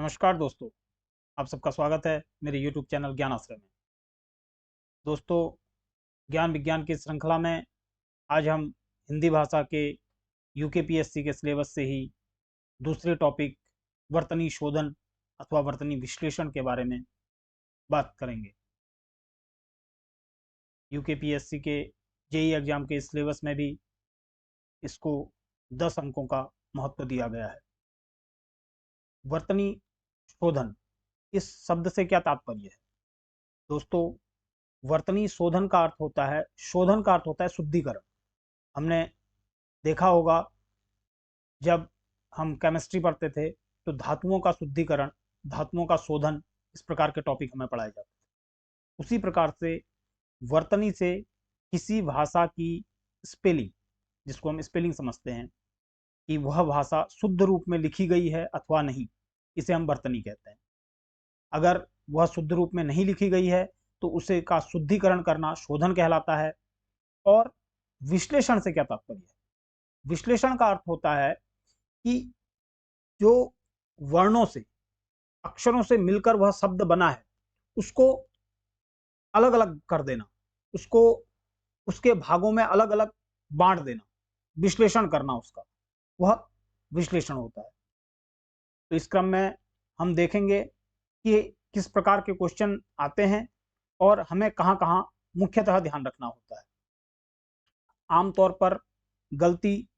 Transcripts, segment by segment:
नमस्कार दोस्तों, आप सबका स्वागत है मेरे YouTube चैनल ज्ञान आश्रय में। दोस्तों, ज्ञान विज्ञान की श्रृंखला में आज हम हिंदी भाषा के यूकेपीएससी के सिलेबस से ही दूसरे टॉपिक वर्तनी शोधन अथवा वर्तनी विश्लेषण के बारे में बात करेंगे। यूकेपीएससी के जेईई एग्जाम के सिलेबस में भी इसको 10 अंकों का महत्व दिया गया है। वर्तनी शोधन, इस शब्द से क्या तात्पर्य है? दोस्तों, वर्तनी शोधन का अर्थ होता है, शोधन का अर्थ होता है शुद्धिकरण। हमने देखा होगा जब हम केमिस्ट्री पढ़ते थे तो धातुओं का शुद्धिकरण, धातुओं का शोधन, इस प्रकार के टॉपिक हमें पढ़ाए जाते थे। उसी प्रकार से वर्तनी से किसी भाषा की स्पेलिंग, जिसको हम स्पेलिंग समझते हैं कि वह भाषा शुद्ध रूप में लिखी गई है अथवा नहीं, इसे हम वर्तनी कहते हैं। अगर वह शुद्ध रूप में नहीं लिखी गई है तो उसे का शुद्धिकरण करना शोधन कहलाता है। और विश्लेषण से क्या तात्पर्य है? विश्लेषण का अर्थ होता है कि जो वर्णों से, अक्षरों से मिलकर वह शब्द बना है उसको अलग अलग कर देना, उसको उसके भागों में अलग अलग बांट देना, विश्लेषण करना, उसका वह विश्लेषण होता है। तो इस क्रम में हम देखेंगे कि किस प्रकार के क्वेश्चन आते हैं और हमें कहां कहां मुख्यतः ध्यान रखना होता है। आमतौर पर गलती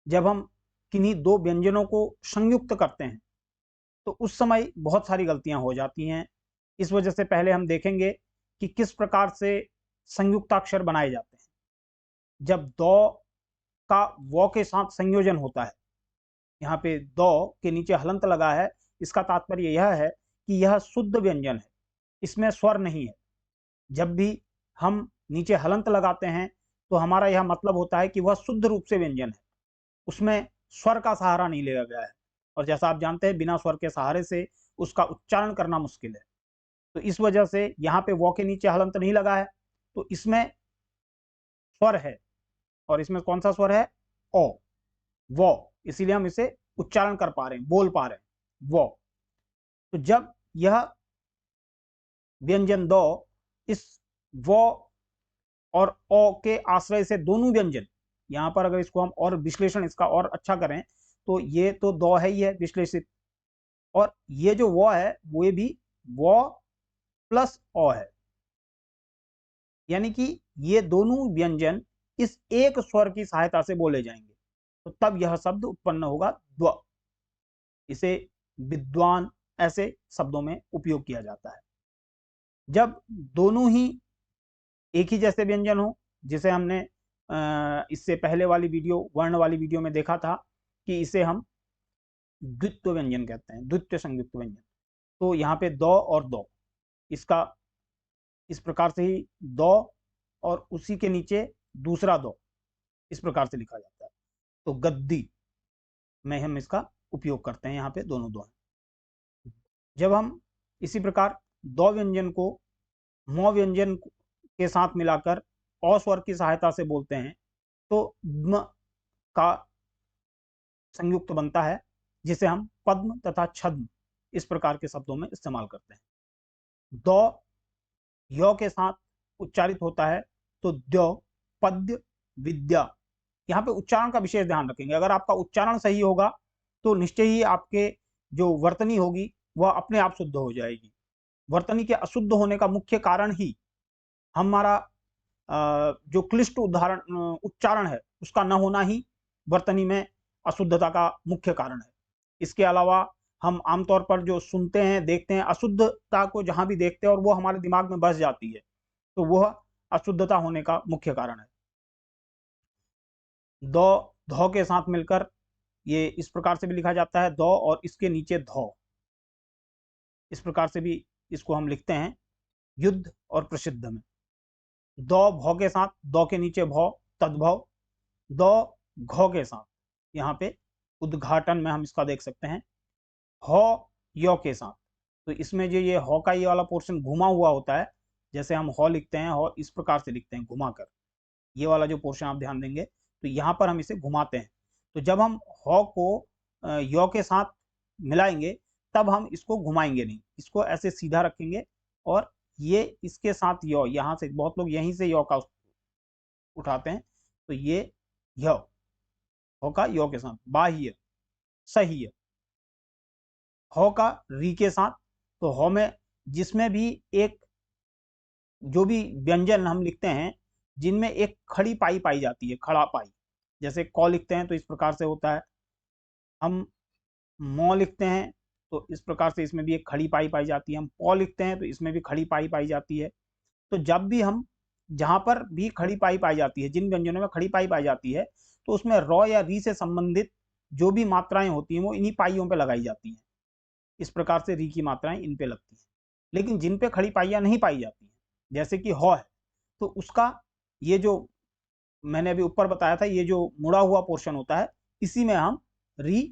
जब हम किन्हीं दो व्यंजनों को संयुक्त करते हैं तो उस समय बहुत सारी गलतियां हो जाती हैं। इस वजह से पहले हम देखेंगे कि किस प्रकार से संयुक्ताक्षर बनाए जाते हैं। जब दो का व के साथ संयोजन होता है, यहाँ पे दो के नीचे हलंत लगा है, इसका तात्पर्य यह है कि यह शुद्ध व्यंजन है, इसमें स्वर नहीं है। जब भी हम नीचे हलंत लगाते हैं तो हमारा यह मतलब होता है कि वह शुद्ध रूप से व्यंजन है, उसमें स्वर का सहारा नहीं लिया गया है। और जैसा आप जानते हैं, बिना स्वर के सहारे से उसका उच्चारण करना मुश्किल है। तो इस वजह से यहाँ पे व के नीचे हलंत नहीं लगा है, तो इसमें स्वर है। और इसमें कौन सा स्वर है? ओ, वो, इसीलिए हम इसे उच्चारण कर पा रहे हैं, बोल पा रहे हैं, वो। तो जब यह व्यंजन दो इस वो और ओ के आश्रय से दोनों व्यंजन, यहां पर अगर इसको हम और विश्लेषण इसका और अच्छा करें तो ये तो दो है ही है विश्लेषित, और ये जो वो है वो भी वो प्लस ओ है, यानी कि ये दोनों व्यंजन इस एक स्वर की सहायता से बोले जाएंगे, तो तब यह शब्द उत्पन्न होगा द्व। इसे विद्वान ऐसे शब्दों में उपयोग किया जाता है। जब दोनों ही एक ही जैसे व्यंजन हो, जिसे हमने इससे पहले वाली वीडियो, वर्ण वाली वीडियो में देखा था कि इसे हम द्वित्व व्यंजन कहते हैं, द्वित्व संयुक्त व्यंजन। तो यहाँ पे दो और दो, इसका इस प्रकार से ही दो और उसी के नीचे दूसरा दो, इस प्रकार से लिखा जाता है। तो गद्दी में हम इसका उपयोग करते हैं, यहाँ पे दोनों दो हैं। जब हम इसी प्रकार दो व्यंजन को म व्यंजन के साथ मिलाकर अ स्वर की सहायता से बोलते हैं तो म का संयुक्त बनता है, जिसे हम पद्म तथा छद्म इस प्रकार के शब्दों में इस्तेमाल करते हैं। दो य के साथ उच्चारित होता है तो द्यो, पद्य, विद्या। यहाँ पे उच्चारण का विशेष ध्यान रखेंगे। अगर आपका उच्चारण सही होगा तो निश्चय ही आपके जो वर्तनी होगी वह अपने आप शुद्ध हो जाएगी। वर्तनी के अशुद्ध होने का मुख्य कारण ही हमारा जो क्लिष्ट उच्चारण है उसका न होना ही वर्तनी में अशुद्धता का मुख्य कारण है। इसके अलावा हम आमतौर पर जो सुनते हैं, देखते हैं, अशुद्धता को जहां भी देखते हैं और वो हमारे दिमाग में बस जाती है, तो वह अशुद्धता होने का मुख्य कारण है। दो धौ के साथ मिलकर ये इस प्रकार से भी लिखा जाता है, दो और इसके नीचे धौ, इस प्रकार से भी इसको हम लिखते हैं युद्ध और प्रसिद्ध में। दो भौ के साथ, दो के नीचे भौ, तद्भव। दो घौ के साथ, यहाँ पे उद्घाटन में हम इसका देख सकते हैं। हौ यो के साथ, तो इसमें जो ये हौ का ये वाला पोर्शन घुमा हुआ होता है, जैसे हम हौ लिखते हैं, हौ इस प्रकार से लिखते हैं घुमाकर, ये वाला जो पोर्शन आप ध्यान देंगे तो यहाँ पर हम इसे घुमाते हैं। तो जब हम हौ को यो के साथ मिलाएंगे तब हम इसको घुमाएंगे नहीं, इसको ऐसे सीधा रखेंगे और ये इसके साथ यो, यहां से बहुत लोग यहीं से यो का उठाते हैं, तो ये यो, हो का यो के साथ, बाह्य सही है, हो का री के साथ। तो हो में जिसमें भी एक, जो भी व्यंजन हम लिखते हैं जिनमें एक खड़ी पाई पाई जाती है, खड़ा पाई, जैसे क लिखते हैं तो इस प्रकार से होता है, हम मो लिखते हैं तो इस प्रकार से इसमें भी एक खड़ी पाई पाई जाती है, हम प लिखते हैं तो इसमें भी खड़ी पाई पाई जाती है। तो जब भी हम, जहां पर भी खड़ी पाई पाई जाती है, जिन व्यंजनों में खड़ी पाई पाई जाती है, तो उसमें र या री से संबंधित जो भी मात्राएं होती हैं वो इन्हीं पाइयों पे लगाई जाती हैं। इस प्रकार से री की मात्राएं इन पे लगती हैं। लेकिन जिन पे खड़ी पाइयां नहीं पाई जाती हैं, जैसे कि ह है, तो उसका ये जो मैंने अभी ऊपर बताया था, ये जो मुड़ा हुआ पोर्शन होता है, इसी में हम री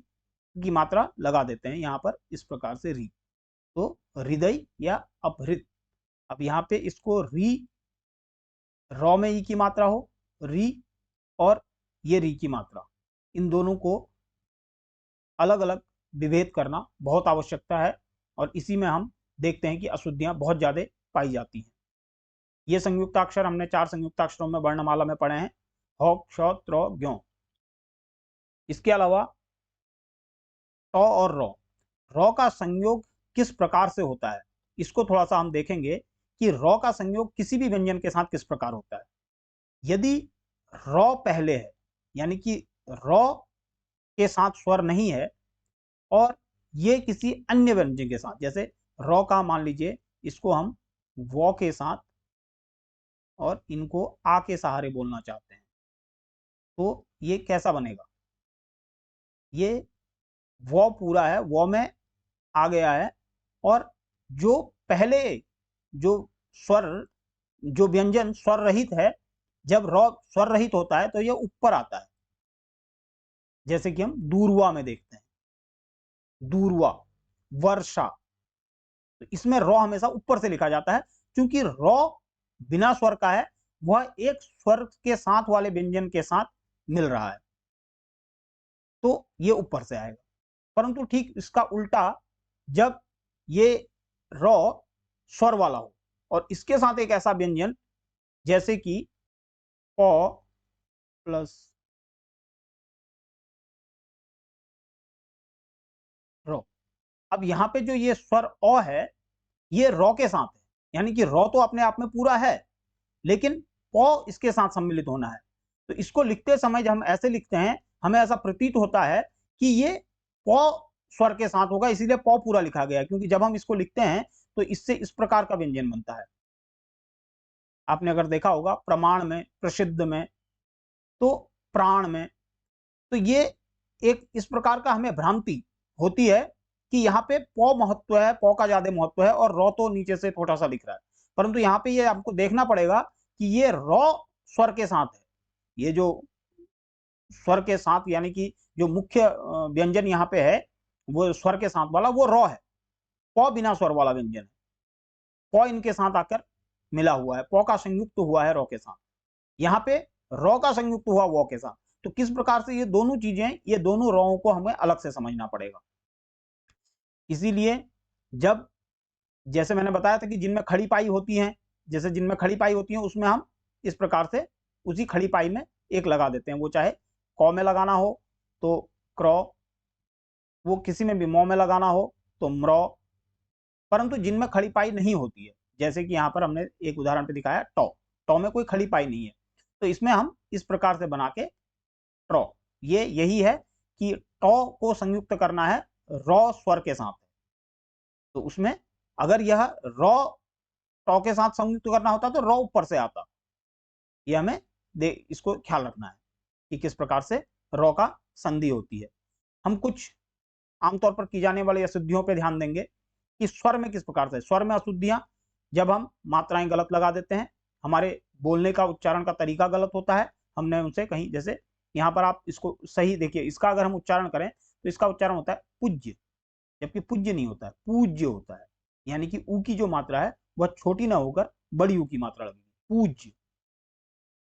की मात्रा लगा देते हैं, यहाँ पर इस प्रकार से री। तो हृदय या अपहृत। अब यहाँ पे इसको री, रॉ में ई की मात्रा हो, री, और ये री की मात्रा, इन दोनों को अलग अलग विभेद करना बहुत आवश्यकता है, और इसी में हम देखते हैं कि अशुद्धियां बहुत ज्यादा पाई जाती हैं। ये संयुक्ताक्षर हमने 4 संयुक्ताक्षरों में वर्णमाला में पढ़े हैं, ह, क्ष, त्र, ज्ञ। इसके अलावा ट और रॉ, रॉ का संयोग किस प्रकार से होता है, इसको थोड़ा सा हम देखेंगे कि रॉ का संयोग किसी भी व्यंजन के साथ किस प्रकार होता है। यदि रॉ पहले है, यानी कि रॉ के साथ स्वर नहीं है, और ये किसी अन्य व्यंजन के साथ, जैसे रॉ का मान लीजिए इसको हम वो के साथ और इनको आ के सहारे बोलना चाहते हैं, तो ये कैसा बनेगा, ये वो पूरा है, वो में आ गया है, और जो पहले जो स्वर, जो व्यंजन स्वर रहित है, जब रॉ स्वर रहित होता है तो ये ऊपर आता है, जैसे कि हम दूरवा में देखते हैं, दूरवा, वर्षा, तो इसमें रॉ हमेशा ऊपर से लिखा जाता है, क्योंकि रॉ बिना स्वर का है, वह एक स्वर के साथ वाले व्यंजन के साथ मिल रहा है, तो ये ऊपर से आएगा। परंतु ठीक इसका उल्टा, जब ये रॉ स्वर वाला हो और इसके साथ एक ऐसा व्यंजन जैसे कि प प्लस रॉ, अब यहां पे जो ये स्वर अ है, ये रॉ के साथ है, यानी कि रॉ तो अपने आप में पूरा है, लेकिन प इसके साथ सम्मिलित होना है। तो इसको लिखते समय जब हम ऐसे लिखते हैं, हमें ऐसा प्रतीत होता है कि ये प स्वर के साथ होगा, इसीलिए प पूरा लिखा गया, क्योंकि जब हम इसको लिखते हैं तो इससे इस प्रकार का व्यंजन बनता है। आपने अगर देखा होगा प्रमाण में, प्रसिद्ध में, तो प्राण में, तो ये एक इस प्रकार का हमें भ्रांति होती है कि यहाँ पे प महत्व है, प का ज्यादा महत्व है, और रॉ तो नीचे से छोटा सा दिख रहा है। परंतु यहाँ पे ये आपको देखना पड़ेगा कि ये रॉ स्वर के साथ है, ये जो स्वर के साथ, यानी कि जो मुख्य व्यंजन यहाँ पे है वो स्वर के साथ वाला, वो रॉ है। प बिना स्वर वाला व्यंजन है, प इनके साथ आकर मिला हुआ है, प का संयुक्त हुआ है रॉ के साथ, यहाँ पे रॉ का संयुक्त हुआ वो के साथ। तो किस प्रकार से ये दोनों चीजें, ये दोनों रॉ को हमें अलग से समझना पड़ेगा। इसीलिए जब, जैसे मैंने बताया था कि जिनमें खड़ी पाई होती है, जैसे जिनमें खड़ी पाई होती है उसमें हम इस प्रकार से उसी खड़ी पाई में एक लगा देते हैं, वो चाहे क में लगाना हो तो क्र, वो किसी में भी मौ में लगाना हो तो म्र। परंतु जिनमें खड़ी पाई नहीं होती है, जैसे कि यहाँ पर हमने एक उदाहरण पे दिखाया टॉ, टॉ में कोई खड़ी पाई नहीं है, तो इसमें हम इस प्रकार से बना के ट्रॉ, ये यही है कि टॉ को संयुक्त करना है रॉ स्वर के साथ, तो उसमें अगर यह रॉ टॉ के साथ संयुक्त करना होता तो रॉ ऊपर से आता, ये हमें इसको ख्याल रखना है कि किस प्रकार से रॉ का संधि होती है। हम कुछ आमतौर पर की जाने वाली अशुद्धियों पर ध्यान देंगे कि स्वर में किस प्रकार से, स्वर में अशुद्धियां, जब हम मात्राएं गलत लगा देते हैं, हमारे बोलने का उच्चारण का तरीका गलत होता है, हमने उनसे कहीं, जैसे यहाँ पर आप इसको सही देखिए, इसका अगर हम उच्चारण करें तो इसका उच्चारण होता है पूज्य, जबकि पूज्य नहीं होता है, पूज्य होता है, यानी कि ऊ की जो मात्रा है वह छोटी ना होकर बड़ी ऊ की मात्रा लगेगी, पूज्य।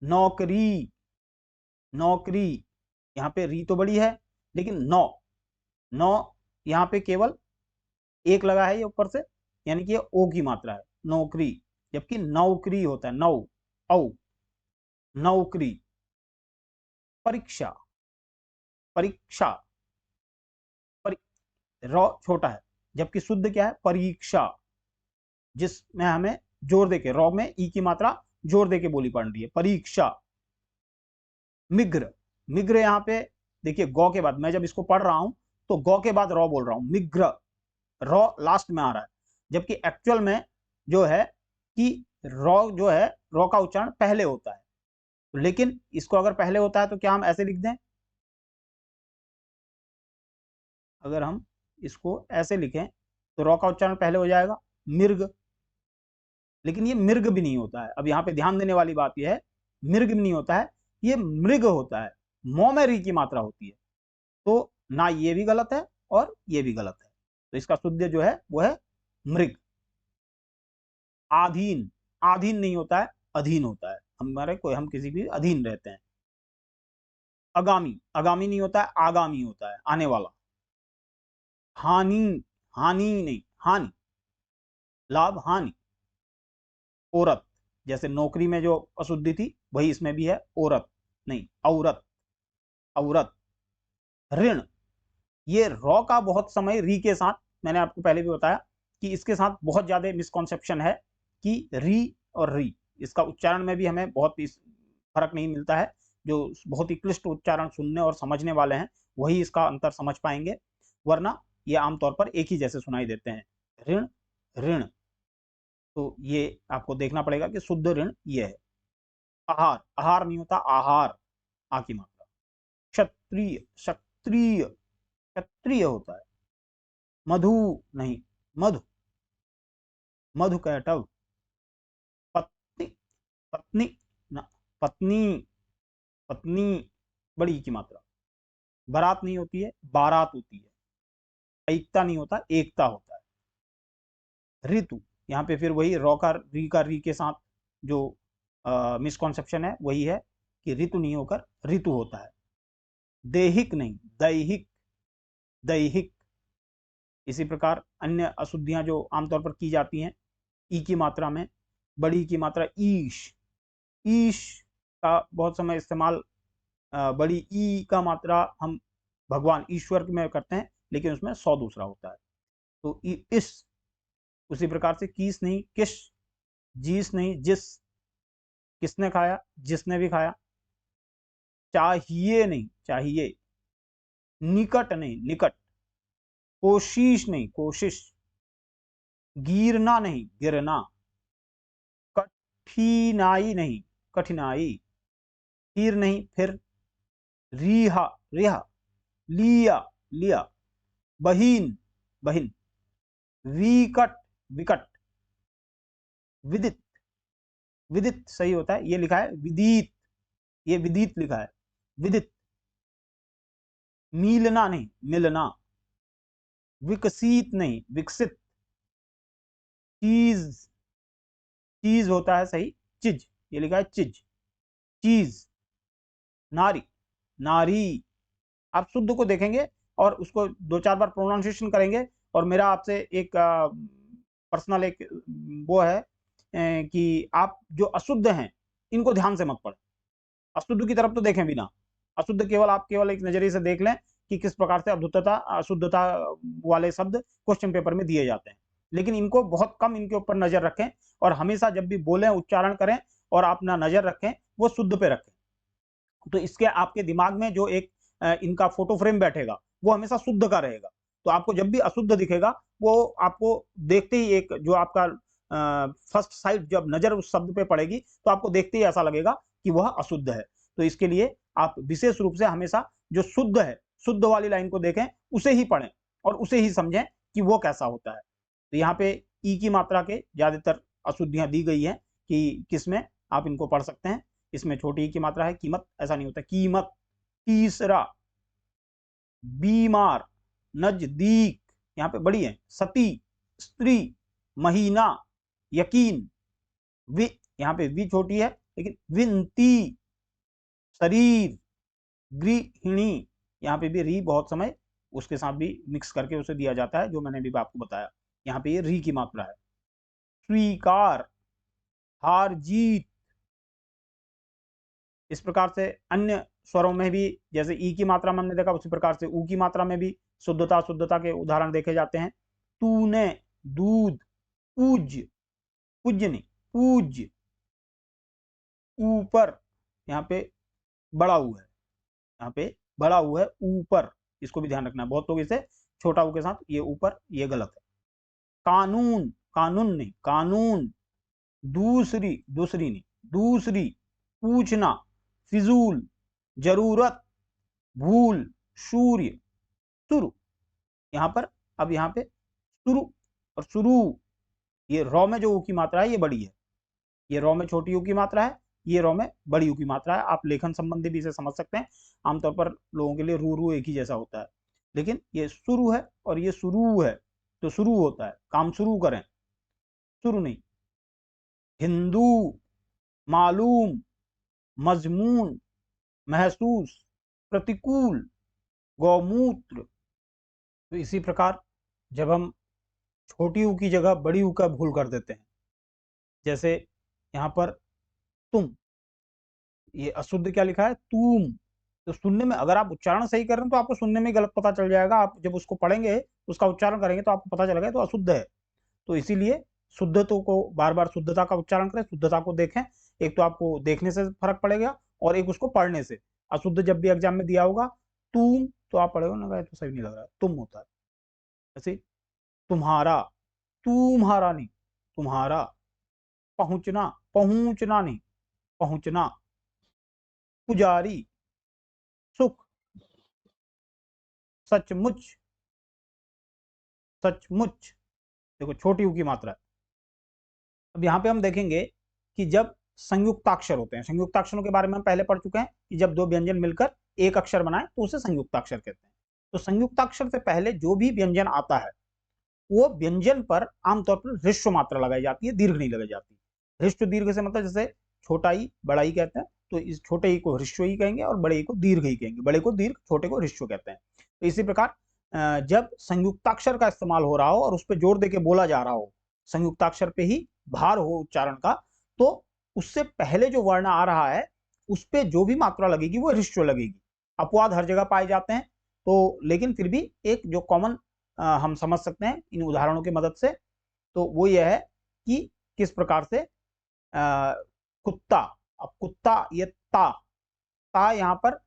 नौकरी, नौकरी, यहाँ पे री तो बड़ी है, लेकिन नौ, नौ यहाँ पे केवल एक लगा है ये ऊपर से, यानी कि ये ओ की मात्रा है, नौकरी, जबकि नौकरी होता है, नौ, औ, नौकरी। परीक्षा, परीक्षा, रॉ छोटा है, जबकि शुद्ध क्या है, परीक्षा, जिसमें हमें जोर देके, रॉ में ई की मात्रा जोर देके बोली पड़ रही है, परीक्षा। मिग्र, मिग्र यहां पे देखिए गौ के बाद, मैं जब इसको पढ़ रहा हूं तो गौ के बाद रॉ बोल रहा हूं, मिग्र, रॉ लास्ट में आ रहा है, जबकि एक्चुअल में जो है कि रॉ जो है, रॉ का उच्चारण पहले होता है, लेकिन इसको अगर पहले होता है तो क्या हम ऐसे लिख दें, अगर हम इसको ऐसे लिखें तो रॉ का उच्चारण पहले हो जाएगा, मिर्ग, लेकिन ये मिर्ग भी नहीं होता है। अब यहाँ पे ध्यान देने वाली बात यह है, मिर्ग भी नहीं होता है, ये मृग होता है, मौ में री की मात्रा होती है, तो ना ये भी गलत है और ये भी गलत है, तो इसका शुद्ध जो है वो है मृग। आधीन, आधीन नहीं होता है, अधीन होता है, हमारे कोई, हम किसी भी अधीन रहते हैं। आगामी, आगामी नहीं होता है, आगामी होता है, आने वाला। हानि, हानि नहीं, हानि, लाभ, हानि। औरत, जैसे नौकरी में जो अशुद्धि थी वही इसमें भी है, औरत नहीं, औरत, औरत। ऋण, ये रॉ का बहुत समय री के साथ, मैंने आपको पहले भी बताया कि इसके साथ बहुत ज्यादा मिसकॉन्सेप्शन है कि री और री, इसका उच्चारण में भी हमें बहुत फर्क नहीं मिलता है, जो बहुत ही क्लिष्ट उच्चारण सुनने और समझने वाले हैं वही इसका अंतर समझ पाएंगे, वरना ये आमतौर पर एक ही जैसे सुनाई देते हैं। ऋण, ऋण, तो ये आपको देखना पड़ेगा कि शुद्ध ऋण ये है। आहार, आहार नहीं होता, आहार, आ की मात्रा। क्षत्रिय, क्षत्रिय, क्षत्रिय होता है। मधु नहीं, मधु, मधु कैटव। पत्नी, पत्नी ना, पत्नी, पत्नी, बड़ी की मात्रा। बारात नहीं होती है, बारात होती है। एकता नहीं होता, एकता होता है। ऋतु, यहाँ पे फिर वही रॉ का री के साथ जो मिसकॉन्सेप्शन है वही है कि ऋतु नहीं होकर ऋतु होता है। दैहिक नहीं, दैहिक, दैहिक। इसी प्रकार अन्य अशुद्धियां जो आमतौर पर की जाती हैं ई की मात्रा में, बड़ी की मात्रा ईश, ईश का बहुत समय इस्तेमाल, बड़ी ई का मात्रा हम भगवान ईश्वर में करते हैं, लेकिन उसमें सौ दूसरा होता है, तो इस। उसी प्रकार से कीस नहीं, किस, जीस नहीं, जिस, किसने खाया, जिसने भी खाया। चाहिए नहीं, चाहिए। निकट नहीं, निकट। कोशिश नहीं, कोशिश। गिरना नहीं, गिरना। कठिनाई नहीं, कठिनाई। फिर नहीं, फिर। रिहा, रिहा। लिया, लिया। बहीन, बहिन। विकट, विकट। विदित, विदित सही होता है, ये लिखा है विदित, ये विदित लिखा है, विदित। मिलना नहीं, मिलना। विकसित नहीं, विकसित। चीज, चीज होता है सही, चिज, ये लिखा है चिज, चीज। नारी, नारी। आप शुद्ध को देखेंगे और उसको दो चार बार प्रोनाउंसिएशन करेंगे, और मेरा आपसे एक पर्सनल एक वो है कि आप जो अशुद्ध हैं इनको ध्यान से मत पढ़ें, अशुद्ध की तरफ तो देखें भी ना, अशुद्ध केवल आप केवल एक नजरिए से देख लें कि किस प्रकार से अशुद्धता, अशुद्धता वाले शब्द क्वेश्चन पेपर में दिए जाते हैं, लेकिन इनको बहुत कम, इनके ऊपर नजर रखें, और हमेशा जब भी बोलें उच्चारण करें और अपना नजर रखें वो शुद्ध पे रखें, तो इसके आपके दिमाग में जो एक इनका फोटो फ्रेम बैठेगा वो हमेशा शुद्ध का रहेगा, तो आपको जब भी अशुद्ध दिखेगा वो आपको देखते ही एक जो आपका फर्स्ट साइड जब नजर उस शब्द पे पड़ेगी तो आपको देखते ही ऐसा लगेगा कि वह अशुद्ध है, तो इसके लिए आप विशेष रूप से हमेशा जो शुद्ध है, शुद्ध वाली लाइन को देखें, उसे ही पढ़ें और उसे ही समझें कि वो कैसा होता है। तो यहाँ पे ई की मात्रा के ज्यादातर अशुद्धियां दी गई हैं कि किसमें आप इनको पढ़ सकते हैं, इसमें छोटी ई की मात्रा है, कीमत ऐसा नहीं होता, कीमत। तीसरा, बीमार, नजदीक, यहाँ पे बड़ी है, सती, स्त्री, महीना, यकीन। वि, यहाँ पे वि छोटी है लेकिन विनती, शरीर, गृहिणी, यहाँ पे भी री बहुत समय उसके साथ भी मिक्स करके उसे दिया जाता है, जो मैंने भी आपको बताया। यहाँ पे ये री की मात्रा है। स्वीकार, हार जीत। इस प्रकार से अन्य स्वरों में भी जैसे ई की मात्रा में हमने देखा, उसी प्रकार से ऊ की मात्रा में भी शुद्धता शुद्धता के उदाहरण देखे जाते हैं। तूने, दूध, पूज्य, पूज्य नहीं पूज्य, ऊपर, यहाँ पे बड़ा ऊ है, यहाँ पे बड़ा ऊ है, ऊपर, इसको भी ध्यान रखना है। बहुत लोग इसे छोटा ऊ के साथ ये ऊपर, ये गलत है। कानून, कानून नहीं कानून। दूसरी, दूसरी नहीं दूसरी, पूछना, फिजूल, जरूरत, भूल, सूर्य, शुरू। यहाँ पर अब यहाँ पे शुरू और शुरू, ये रॉ में जो ऊ की मात्रा है ये बड़ी है, ये रॉ में छोटी ऊ की मात्रा है, ये रॉ में बड़ी ऊ की मात्रा है। आप लेखन संबंधी भी इसे समझ सकते हैं। आमतौर पर लोगों के लिए रू रू एक ही जैसा होता है, लेकिन ये शुरू है और ये शुरू है, तो शुरू होता है, काम शुरू करें, शुरू नहीं। हिंदू, मालूम, मजमून, महसूस, प्रतिकूल, गौमूत्र। तो इसी प्रकार जब हम छोटी ऊ की जगह बड़ी ऊ का भूल कर देते हैं, जैसे यहाँ पर तुम, ये अशुद्ध क्या लिखा है, तुम। तो सुनने में, अगर आप उच्चारण सही कर रहे हैं तो आपको सुनने में गलत पता चल जाएगा। आप जब उसको पढ़ेंगे, उसका उच्चारण करेंगे तो आपको पता चलेगा तो अशुद्ध है। तो इसीलिए शुद्धता को बार बार, शुद्धता का उच्चारण करें, शुद्धता को देखें। एक तो आपको देखने से फर्क पड़ेगा और एक उसको पढ़ने से। अशुद्ध जब भी एग्जाम में दिया होगा तुम, तो आप पढ़े हो ना, तो सही नहीं लग रहा है, तुम होता है। ऐसे तुम्हारा, तुम्हारा नहीं तुम्हारा। पहुंचना, पहुंचना नहीं पहुंचना। पुजारी, सुख, सचमुच, सचमुच। देखो छोटी ऊ की मात्रा है। अब यहाँ पे हम देखेंगे कि जब संयुक्ताक्षर होते हैं, संयुक्ताक्षरों के बारे में हम पहले पढ़ चुके हैं कि जब दो व्यंजन मिलकर एक अक्षर बनाए तो उसे संयुक्ताक्षर कहते हैं। तो संयुक्ताक्षर से पहले जो भी व्यंजन आता है, वो व्यंजन पर आमतौर पर ह्रस्व मात्रा लगाई जाती है, दीर्घ नहीं लगाई जाती। ह्रस्व दीर्घ से मतलब जैसे छोटा ई बड़ा ई कहते हैं, तो इस छोटे ई को ह्रस्व ई कहेंगे और बड़े ई को दीर्घ ई कहेंगे। बड़े को दीर्घ, छोटे को ह्रस्व कहते हैं। तो इसी प्रकार जब संयुक्ताक्षर का इस्तेमाल हो रहा हो और उस पर जोर देके बोला जा रहा हो, संयुक्ताक्षर पे ही भार हो उच्चारण का, तो उससे पहले जो वर्ण आ रहा है उस पर जो भी मात्रा लगेगी वो ह्रस्व लगेगी। अपवाद हर जगह पाए जाते हैं, तो लेकिन फिर भी एक जो कॉमन हम समझ सकते हैं इन उदाहरणों की मदद से, तो वो यह है कि किस प्रकार से कुत्ता। अब कुत्ता, ये ता यहाँ पर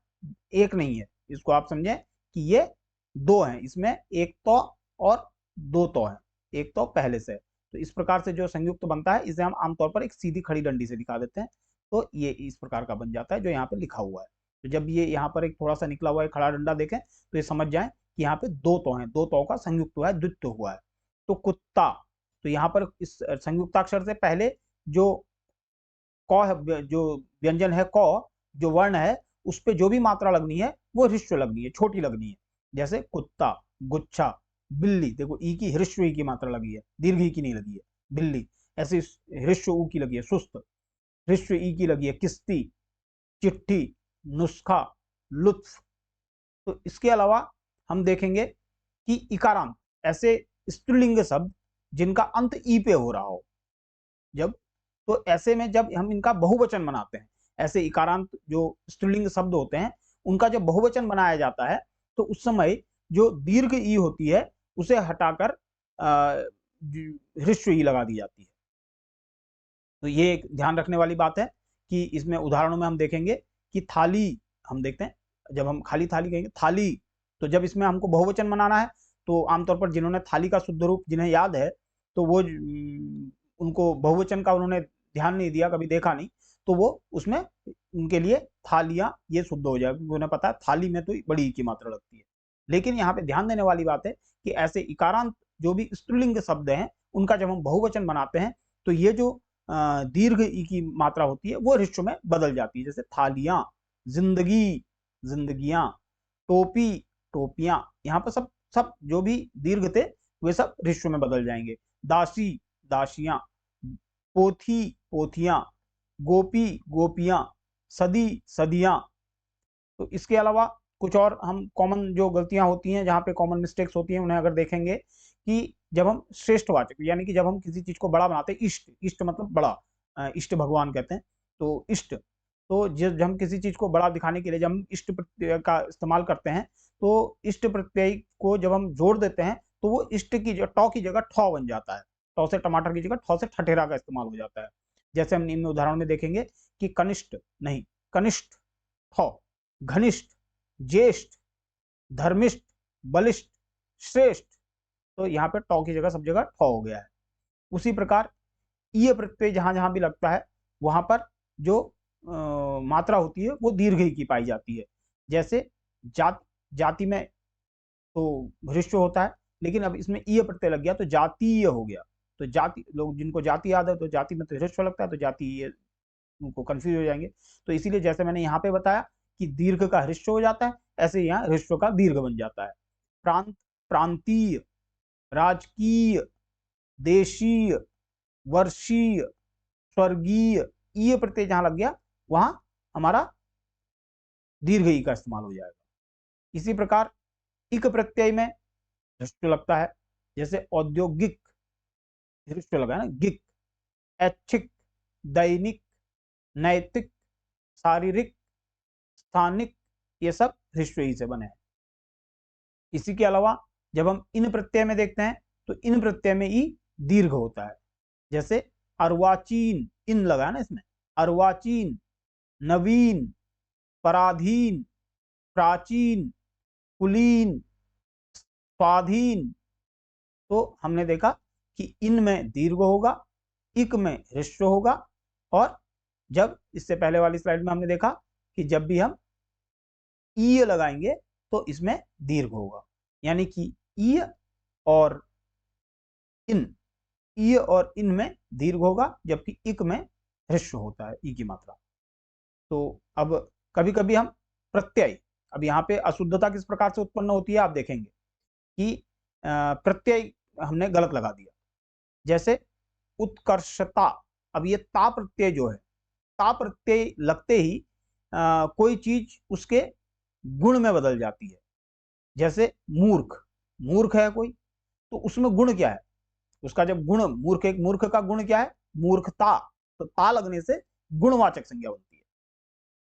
एक नहीं है, इसको आप समझें कि ये दो हैं, इसमें एक तो और दो तो है, एक तो पहले से। तो इस प्रकार से जो संयुक्त बनता है इसे हम आमतौर पर एक सीधी खड़ी डंडी से दिखा देते हैं, तो ये इस प्रकार का बन जाता है जो यहाँ पे लिखा हुआ है। तो जब ये यहाँ पर एक थोड़ा सा निकला हुआ है खड़ा डंडा देखें तो ये समझ जाए कि यहाँ पे दो तो हैं, दो तो का संयुक्त हुआ है, द्वित्व हुआ है। तो कुत्ता, तो यहाँ पर इस संयुक्ताक्षर से पहले जो क है, जो व्यंजन है क, जो वर्ण है उस पर जो भी मात्रा लगनी है वो ह्रस्व लगनी है, छोटी लगनी है। जैसे कुत्ता, गुच्छा, बिल्ली। देखो ई की ह्रस्व ई की मात्रा लगी है, दीर्घ ई की नहीं लगी है। बिल्ली, ऐसे ह्रस्व ऊ की लगी है। सुस्त, ह्रस्व ई की लगी है। किस्ती, चिट्ठी, नुस्खा, लुत्फ। तो इसके अलावा हम देखेंगे कि इकारांत, ऐसे स्त्रीलिंग शब्द जिनका अंत ई पे हो रहा हो, जब, तो ऐसे में जब हम इनका बहुवचन बनाते हैं, ऐसे इकारांत जो स्त्रीलिंग शब्द होते हैं उनका जब बहुवचन बनाया जाता है तो उस समय जो दीर्घ ई होती है उसे हटाकर ह्रस्व ई लगा दी जाती है। तो ये एक ध्यान रखने वाली बात है कि इसमें उदाहरणों में हम देखेंगे कि थाली, हम देखते हैं जब हम खाली थाली कहेंगे थाली, तो जब इसमें हमको बहुवचन बनाना है तो आमतौर पर जिन्होंने थाली का शुद्ध रूप जिन्हें याद है तो वो उनको बहुवचन का उन्होंने ध्यान नहीं दिया, कभी देखा नहीं, तो वो उसमें उनके लिए थालियां ये शुद्ध हो जाएगा, क्योंकि उन्हें पता है थाली में तो बड़ी की मात्रा लगती है। लेकिन यहाँ पे ध्यान देने वाली बात है कि ऐसे इकारांत जो भी स्त्रीलिंग शब्द हैं उनका जब हम बहुवचन बनाते हैं तो ये जो दीर्घ ई की मात्रा होती है वो ह्रस्व में बदल जाती है। जैसे थालियां, जिंदगी, जिंदगियां, टोपी, टोपियां। यहाँ पर सब सब जो भी दीर्घ थे वे सब ह्रस्व में बदल जाएंगे। दासी, दासियां, पोथी, पोथियां, गोपी, गोपियां, सदी, सदियां। तो इसके अलावा कुछ और हम कॉमन जो गलतियां होती हैं, जहाँ पे कॉमन मिस्टेक्स होती हैं, उन्हें अगर देखेंगे कि जब हम श्रेष्ठवाचक यानी कि जब हम किसी चीज को बड़ा बनाते हैं, इष्ट, इष्ट मतलब बड़ा, इष्ट भगवान कहते हैं, तो इष्ट, तो जब हम किसी चीज को बड़ा दिखाने के लिए जब हम इष्ट प्रत्यय का इस्तेमाल करते हैं, तो इष्ट प्रत्यय को जब हम जोड़ देते हैं तो वो इष्ट की टॉ की जगह ठौ बन जाता है, टॉ से टमाटर की जगह ठौ से ठठेरा का इस्तेमाल हो जाता है। जैसे हम निम्न उदाहरण में देखेंगे कि कनिष्ठ नहीं, कनिष्ठ ठौ, घनिष्ठ, ज्येष्ठ, धर्मिष्ठ, बलिष्ठ, श्रेष्ठ, तो यहाँ पे टॉ की जगह सब जगह ठौ हो गया है। उसी प्रकार ईय प्रत्यय जहां जहां भी लगता है वहां पर जो मात्रा होती है वो दीर्घ ई की पाई जाती है। जैसे जाति में तो हृस्व होता है, लेकिन अब इसमें ईय प्रत्यय लग गया तो जातीय हो गया। तो जाति, लोग जिनको जाति याद है तो जाति में तो हृस्व लगता है, तो जातीय उनको कंफ्यूज हो जाएंगे। तो इसीलिए जैसे मैंने यहाँ पे बताया कि दीर्घ का हृस्व हो जाता है, ऐसे ही यहाँ हृस्व का दीर्घ बन जाता है। प्रांत, प्रांतीय, राजकीय, देशीय, वर्षीय, स्वर्गीय, ईय प्रत्यय जहां लग गया वहां हमारा दीर्घ ई का इस्तेमाल हो जाएगा। इसी प्रकार इक प्रत्यय में हृस्व लगता है, जैसे औद्योगिक, हृस्व लगा है ना, गिक, ऐच्छिक, दैनिक, नैतिक, शारीरिक, स्थानिक, ये सब हृस्व ई से बने हैं। इसी के अलावा जब हम इन प्रत्यय में देखते हैं तो इन प्रत्यय में ई दीर्घ होता है। जैसे अर्वाचीन, इन लगा है ना इसमें, अर्वाचीन, नवीन, पराधीन, प्राचीन, कुलीन, स्वाधीन, तो हमने देखा कि इन में दीर्घ होगा, इक में हृस्व होगा, और जब इससे पहले वाली स्लाइड में हमने देखा कि जब भी हम ईय लगाएंगे तो इसमें दीर्घ होगा, यानी कि ईय और इन, ईय और इन में दीर्घ होगा, जबकि इक में हृस्व होता है ई की मात्रा। तो अब कभी कभी हम प्रत्यय, अब यहाँ पे अशुद्धता किस प्रकार से उत्पन्न होती है आप देखेंगे कि प्रत्यय हमने गलत लगा दिया। जैसे उत्कर्षता, अब ये ता प्रत्यय जो है, ता प्रत्यय लगते ही कोई चीज उसके गुण में बदल जाती है। जैसे मूर्ख, मूर्ख है कोई, तो उसमें गुण क्या है, उसका जब गुण, मूर्ख, एक मूर्ख का गुण क्या है, मूर्खता, तो ता लगने से गुणवाचक संज्ञा बनती है।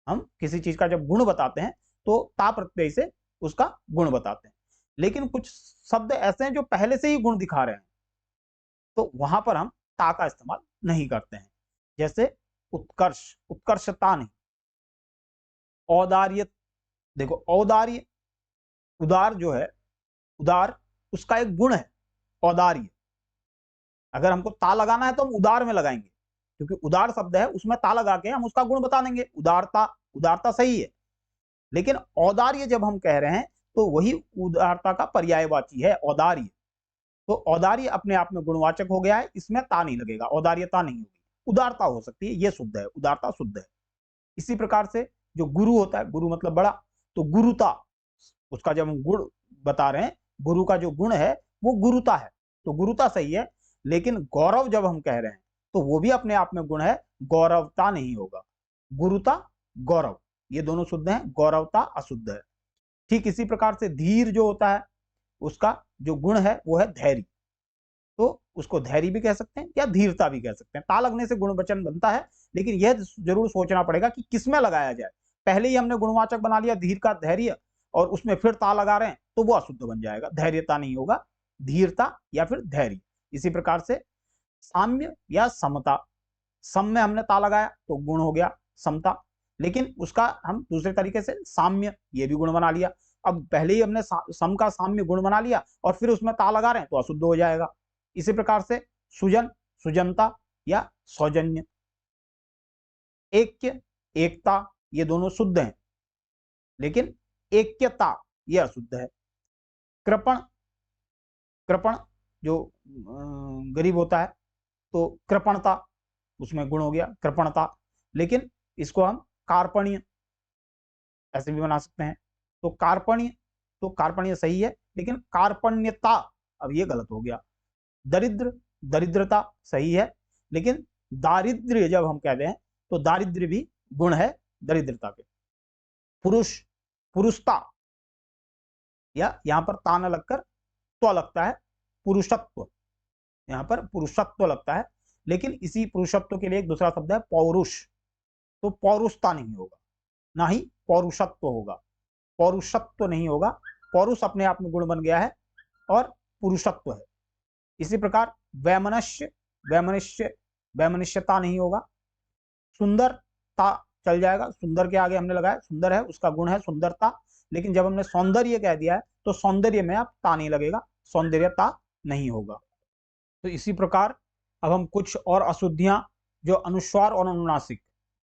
हम किसी चीज का जब गुण बताते हैं तो ता प्रत्यय से उसका गुण बताते हैं। लेकिन कुछ शब्द ऐसे हैं जो पहले से ही गुण दिखा रहे हैं, तो वहां पर हम ता का इस्तेमाल नहीं करते हैं। जैसे उत्कर्ष, उत्कर्षता नहीं। औदार्य, देखो औदार्य, उदार जो है, उदार, उसका एक गुण है औदार्य। अगर हमको ता लगाना है तो हम उदार में लगाएंगे, क्योंकि उदार शब्द है, उसमें ता लगा के हम उसका गुण बता देंगे, उदारता, उदारता सही है। लेकिन औदार्य जब हम कह रहे हैं तो वही उदारता का पर्यायवाची है औदार्य। तो औदार्य अपने आप में गुणवाचक हो गया है, इसमें ता नहीं लगेगा, औदार्यता नहीं होगी, उदारता हो सकती है, ये शुद्ध है, उदारता शुद्ध है। इसी प्रकार से जो गुरु होता है, गुरु मतलब बड़ा, तो गुरुता, उसका जब हम गुण बता रहे हैं, गुरु का जो गुण है वो गुरुता है, तो गुरुता सही है। लेकिन गौरव जब हम कह रहे हैं तो वो भी अपने आप में गुण है, गौरवता नहीं होगा। गुरुता, गौरव, ये दोनों शुद्ध हैं, गौरवता अशुद्ध है। ठीक इसी प्रकार से धीर जो होता है, उसका जो गुण है वो है धैर्य, तो उसको धैर्य भी कह सकते हैं या धीरता भी कह सकते हैं। ता लगने से गुणवचन बनता है, लेकिन यह जरूर सोचना पड़ेगा कि किसमें लगाया जाए। पहले ही हमने गुणवाचक बना लिया धीर का धैर्य, और उसमें फिर ता लगा रहे हैं तो वो अशुद्ध बन जाएगा, धैर्यता नहीं होगा, धीरता या फिर धैर्य। इसी प्रकार से साम्य या समता, सम में हमने ता लगाया तो गुण हो गया समता, लेकिन उसका हम दूसरे तरीके से साम्य, ये भी गुण बना लिया। अब पहले ही हमने सम का साम्य गुण बना लिया और फिर उसमें ता लगा रहे हैं तो अशुद्ध हो जाएगा। इसी प्रकार से सुजन, सुजनता या सौजन्य, ऐक्य, एकता, ये दोनों शुद्ध हैं, लेकिन ऐक्यता ये अशुद्ध है। कृपण, कृपण जो गरीब होता है तो कृपणता, उसमें गुण हो गया कृपणता, लेकिन इसको हम कार्पण्य ऐसे भी बना सकते हैं। तो कार्पण्य, तो कार्पण्य सही है, लेकिन कार्पण्यता अब ये गलत हो गया। दरिद्र, दरिद्रता सही है, लेकिन दारिद्र्य जब हम कहते हैं तो दारिद्र्य भी गुण है दरिद्रता के। पुरुष, पुरुषता, या यहाँ पर ता न लगकर त्व लगता है, पुरुषत्व, यहाँ पर पुरुषत्व लगता है। लेकिन इसी पुरुषत्व के लिए एक दूसरा शब्द है पौरुष, तो पौरुषता नहीं होगा, ना ही पौरुषत्व होगा, पौरुषत्व नहीं होगा। पौरुष अपने आप में गुण बन गया है और पुरुषत्व है। इसी प्रकार वैमनस्य, वैमनस्य, वैमनस्यता नहीं होगा। सुंदरता चल जाएगा, सुंदर के आगे हमने लगाया, सुंदर है उसका गुण है सुंदरता, लेकिन जब हमने सौंदर्य कह दिया है तो सौंदर्य में अब ता नहीं लगेगा, सौंदर्यता नहीं होगा। तो इसी प्रकार अब हम कुछ और अशुद्धियां जो अनुस्वार और अनुनासिक,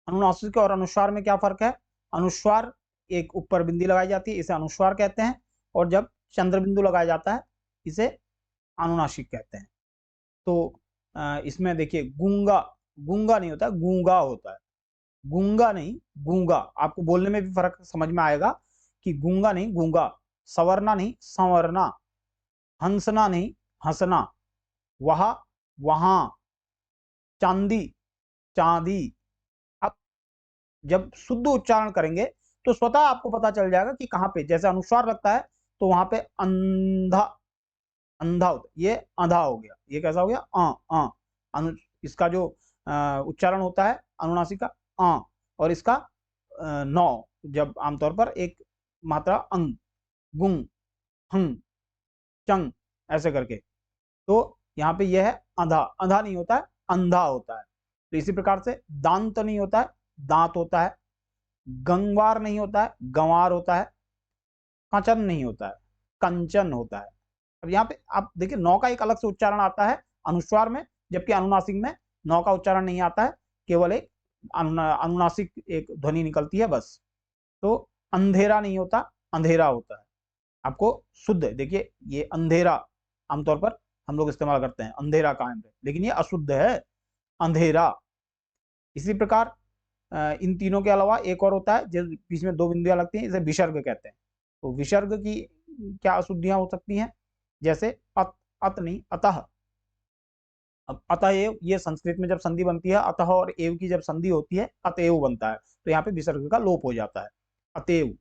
अनुनासिक और अनुस्वार में क्या फर्क है? अनुस्वार एक ऊपर बिंदी लगाई जाती है, इसे अनुस्वार कहते हैं, और जब चंद्र बिंदु लगाया जाता है इसे अनुनासिक कहते हैं। तो इसमें देखिए गूंगा, गूंगा नहीं होता, गूंगा होता है, गूंगा नहीं गूंगा। आपको बोलने में भी फर्क समझ में आएगा कि गूंगा नहीं गूंगा, सवरना नहीं संवरना, हंसना नहीं हंसना, वहा वहां, चांदी चांदी। अब जब शुद्ध उच्चारण करेंगे तो स्वतः आपको पता चल जाएगा कि कहां पे, जैसे अनुस्वार लगता है तो वहां पे अंधा, अंधा होता है, ये अंधा हो गया, ये कैसा हो गया इसका जो उच्चारण होता है अनुनासिक का और इसका नौ, जब आमतौर पर एक मात्रा अंग, गुंग, हंग, चंग ऐसे करके, तो यहाँ पे यह है अंधा, अंधा नहीं होता है, अंधा होता है। तो इसी प्रकार से दांत नहीं होता है, दांत होता है। गंगवार नहीं होता है, गंवार होता है। कंचन नहीं होता है, कंचन होता है। अब यहाँ पे आप देखिए नौ का एक अलग से उच्चारण आता है अनुस्वार में, जबकि अनुनासिक में नौ का उच्चारण नहीं आता है, केवल एक अनुनासिक एक ध्वनि निकलती है बस। तो अंधेरा नहीं होता, अंधेरा होता है। आपको शुद्ध देखिए, ये अंधेरा आमतौर पर हम लोग इस्तेमाल करते हैं, अंधेरा कायम है, लेकिन ये अशुद्ध है, अंधेरा। इसी प्रकार इन तीनों के अलावा एक और होता है जो बीच में दो बिंदुएं लगती हैं, इसे विसर्ग कहते हैं। तो विसर्ग की क्या अशुद्धियां हो सकती हैं? जैसे अत, अत नहीं अतः। अब अतएव, ये संस्कृत में जब संधि बनती है अतः और एव की जब संधि होती है अतएव बनता है, तो यहाँ पे विसर्ग का लोप हो जाता है, अतएव।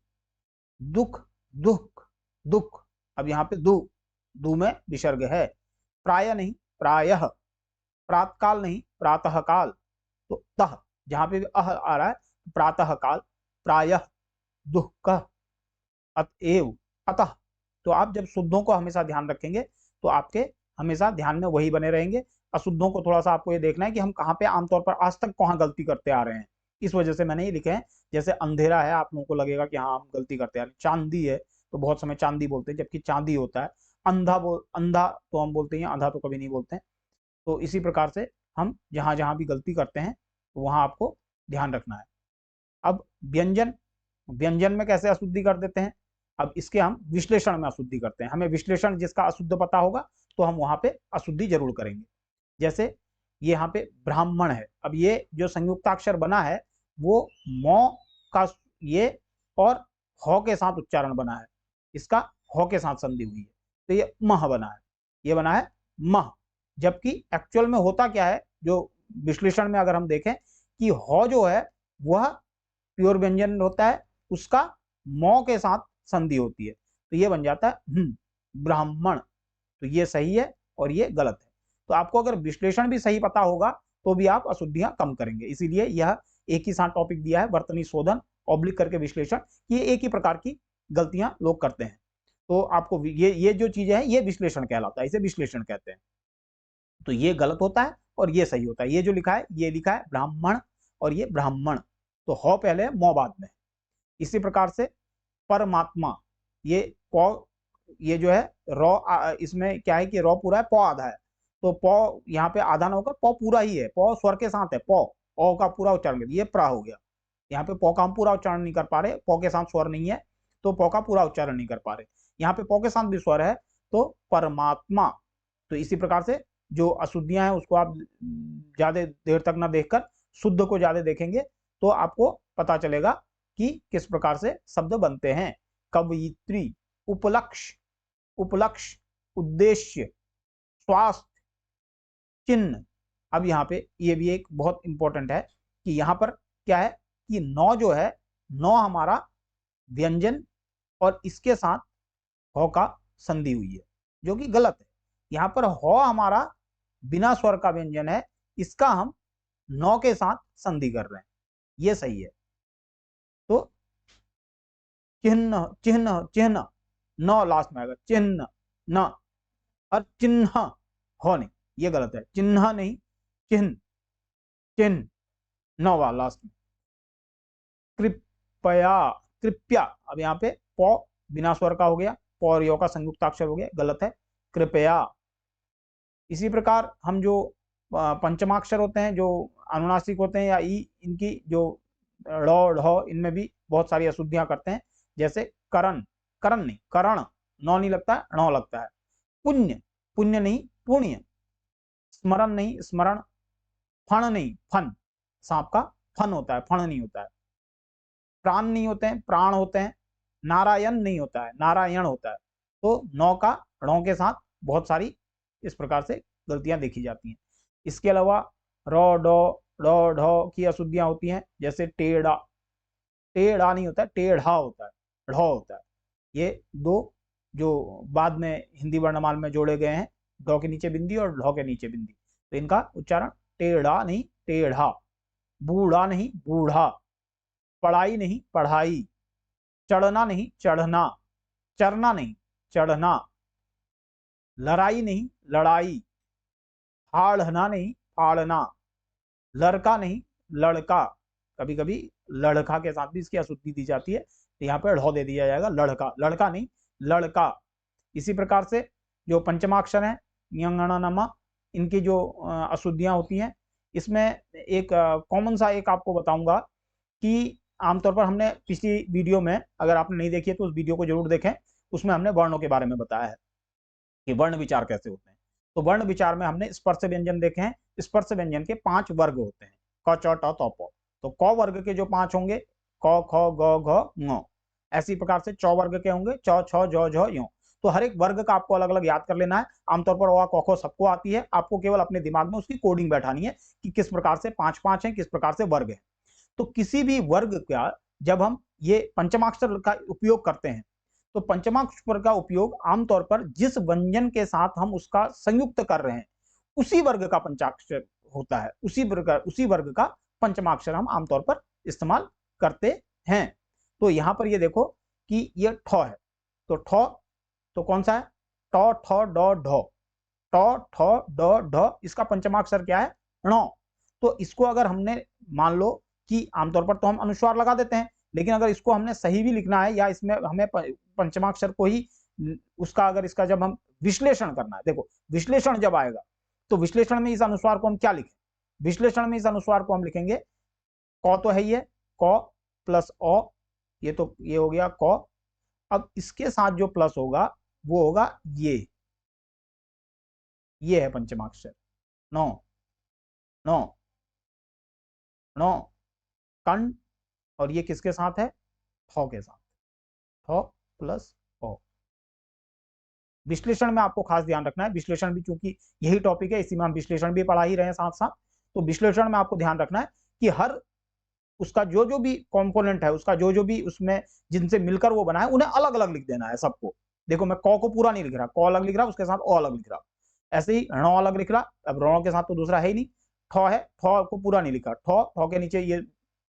दुख, दुख, दुख। अब यहाँ पे दु, दु में विसर्ग है। प्राय नहीं प्रायः, प्रातकाल नहीं प्रातः काल। तो तह, जहां पे भी अह आ रहा है प्रातः काल, प्रायः, दुख, अतएव, अतः। तो आप जब शुद्धों को हमेशा ध्यान रखेंगे तो आपके हमेशा ध्यान में वही बने रहेंगे। अशुद्धों को थोड़ा सा आपको ये देखना है कि हम कहाँ पे आमतौर पर आज तक कहाँ गलती करते आ रहे हैं, इस वजह से मैंने ये लिखे हैं। जैसे अंधेरा है, आप लोगों को लगेगा कि हाँ हम गलती करते आ रहे हैं। चांदी है तो बहुत समय चांदी बोलते हैं, जबकि चांदी होता है। अंधा अंधा तो हम बोलते हैं, अंधा तो कभी नहीं बोलते हैं। तो इसी प्रकार से हम जहां जहां भी गलती करते हैं तो वहां आपको ध्यान रखना है। अब व्यंजन, व्यंजन में कैसे अशुद्धि कर देते हैं? अब इसके हम विश्लेषण में अशुद्धि करते हैं। हमें विश्लेषण जिसका अशुद्ध पता होगा तो हम वहां पे अशुद्धि जरूर करेंगे। जैसे ये यहाँ पे ब्राह्मण है, अब ये जो संयुक्ताक्षर बना है वो मौ का ये और ह के साथ उच्चारण बना है, इसका ह के साथ संधि हुई है, तो ये मह बना है, ये बना है मह। जबकि एक्चुअल में होता क्या है, जो विश्लेषण में अगर हम देखें कि ह जो है वह प्योर व्यंजन होता है, उसका मौ के साथ संधि होती है, तो ये बन जाता है ब्राह्मण। तो ये सही है और ये गलत है। तो आपको अगर विश्लेषण भी सही पता होगा तो भी आप अशुद्धियां कम करेंगे। इसीलिए यह एक ही साथ टॉपिक दिया है, वर्तनी शोधन ऑब्लिक करके विश्लेषण, ये एक ही प्रकार की गलतियां लोग करते हैं। तो आपको ये जो चीजें हैं ये विश्लेषण कहलाता है, इसे विश्लेषण कहते हैं। तो ये गलत होता है और ये सही होता है। ये जो लिखा है, ये लिखा है ब्राह्मण और ये ब्राह्मण, तो ह पहले मौ बाद में। इसी प्रकार से परमात्मा, ये पौ, ये जो है रॉ, इसमें क्या है कि रॉ पूरा है, पौ आधा है, तो पौ यहाँ पे आधा ना होगा, पौ पूरा ही है, पौ स्वर के साथ है, पौ औ का पूरा उच्चारण कर, ये प्रा हो गया। यहाँ पे पौ का हम पूरा उच्चारण नहीं कर पा रहे, पौ के साथ स्वर नहीं है तो पौ का पूरा उच्चारण नहीं कर पा रहे। यहाँ पे पौ के साथ भी स्वर है तो परमात्मा। तो इसी प्रकार से जो अशुद्धियां हैं उसको आप ज्यादा देर तक ना देखकर शुद्ध को ज्यादा देखेंगे तो आपको पता चलेगा कि किस प्रकार से शब्द बनते हैं। कवयित्री, उपलक्ष्य, उपलक्ष्य, उद्देश्य, स्वास्थ्य, चिन्ह। अब यहाँ पे ये भी एक बहुत इंपॉर्टेंट है कि यहाँ पर क्या है कि नौ जो है, नौ हमारा व्यंजन और इसके साथ ह का संधि हुई है, जो कि गलत है। यहाँ पर ह हमारा बिना स्वर का व्यंजन है, इसका हम न के साथ संधि कर रहे हैं, ये सही है। तो चिन्ह चिन्ह चिन्ह न लास्ट में आएगा, चिन्ह न, और चिन्ह हो नहीं, ये गलत है, चिन्ह नहीं, चिन्ह चिन्ह न वाला लास्ट में। कृपया कृपया, अब यहाँ पे पौ बिना स्वर का हो गया, पौ और यो का संयुक्ताक्षर हो गया, गलत है, कृपया। इसी प्रकार हम जो पंचमाक्षर होते हैं, जो अनुनासिक होते हैं या ई, इनकी जो ड़ ढ, इनमें भी बहुत सारी अशुद्धियां करते हैं, जैसे करण, करण नहीं, करण, नौ नहीं लगता है, ण लगता है। पुण्य, पुण्य नहीं, पुण्य। स्मरण नहीं, स्मरण। फण नहीं, फन, सांप का फन होता है, फण नहीं होता है। प्राण नहीं होते हैं, प्राण होते हैं। नारायण नहीं होता है, नारायण होता है। तो नौ का णों के साथ बहुत सारी इस प्रकार से गलतियां देखी जाती हैं। इसके अलावा रो डो ड ढ की अशुद्धियां होती हैं, जैसे टेढ़ा, टेढ़ा नहीं होता है, टेढ़ा होता है, ढ होता है। ये दो जो बाद में हिंदी वर्णमाला में जोड़े गए हैं, ढ के नीचे बिंदी और ढ के नीचे बिंदी, तो इनका उच्चारण टेढ़ा नहीं, टेढ़ा। बूढ़ा नहीं, बूढ़ा। पढ़ाई नहीं, पढ़ाई। चढ़ना नहीं, चढ़ना। चढ़ना नहीं, चढ़ना। लड़ाई नहीं, लड़ाई। फाड़ना नहीं, फाड़ना। लड़का नहीं, लड़का। कभी कभी लड़का के साथ भी इसकी अशुद्धि दी जाती है, तो यहाँ पर ढ दे दिया जाएगा, लड़का, लड़का नहीं, लड़का। इसी प्रकार से जो पंचमाक्षर है यंगणनमा, इनकी जो अशुद्धियां होती हैं, इसमें एक कॉमन सा एक आपको बताऊंगा कि आमतौर पर हमने पिछली वीडियो में, अगर आपने नहीं देखी है तो उस वीडियो को जरूर देखें, उसमें हमने वर्णों के बारे में बताया है कि वर्ण विचार कैसे होते हैं। तो वर्ण विचार में हमने स्पर्श व्यंजन देखे हैं। स्पर्श व्यंजन के 5 वर्ग होते हैं, क च ट त प। तो क वर्ग के जो 5 होंगे, क ख ग घ ङ। ऐसी प्रकार से च वर्ग के होंगे, च छ ज झ य। तो हर एक वर्ग का आपको अलग अलग याद कर लेना है। आमतौर पर क ख सबको आती है, आपको केवल अपने दिमाग में उसकी कोडिंग बैठानी है कि किस प्रकार से 5-5 है, किस प्रकार से वर्ग है। तो किसी भी वर्ग का जब हम ये पंचमाक्षर का उपयोग करते हैं, तो पंचमाक्षर का उपयोग आमतौर पर जिस व्यंजन के साथ हम उसका संयुक्त कर रहे हैं, उसी वर्ग का पंचाक्षर होता है, उसी वर्ग का पंचमाक्षर हम आमतौर पर इस्तेमाल करते हैं। तो यहां पर ये देखो कि ये ठ है, तो ठ तो कौन सा है, ट ठ ड ढ, ट ठ ड ढ, इसका पंचमाक्षर क्या है, ण। तो इसको अगर हमने मान लो कि आमतौर पर तो हम अनुस्वार लगा देते हैं, लेकिन अगर इसको हमने सही भी लिखना है या इसमें हमें पंचमाक्षर को ही उसका, अगर इसका जब हम विश्लेषण करना है, देखो विश्लेषण जब आएगा तो विश्लेषण में इस अनुस्वार को हम क्या लिखें, विश्लेषण में इस अनुस्वार को हम लिखेंगे, क तो है ही है, क प्लस अ, ये तो ये हो गया क। अब इसके साथ जो प्लस होगा वो होगा ये है पंचमाक्षर, नौ नौ नौ कंठ, और ये किसके साथ है, थ के साथ, थ प्लस अ। विश्लेषण में आपको खास ध्यान रखना है, विश्लेषण भी चूंकि यही टॉपिक है, इसी में हम विश्लेषण भी पढ़ा ही रहे हैं साथ साथ। तो विश्लेषण में आपको ध्यान रखना है कि हर उसका जो जो भी कंपोनेंट है, उसका जो जो भी उसमें जिनसे मिलकर वो बना है, उन्हें अलग अलग लिख देना है सबको। देखो मैं क को पूरा नहीं लिख रहा, क अलग लिख रहा, उसके साथ अ अलग लिख रहा, ऐसे ही ण अलग लिख रहा, अब ण के साथ तो दूसरा है ही नहीं, ठ है, ठ को पूरा नहीं लिखा, ठ के नीचे ये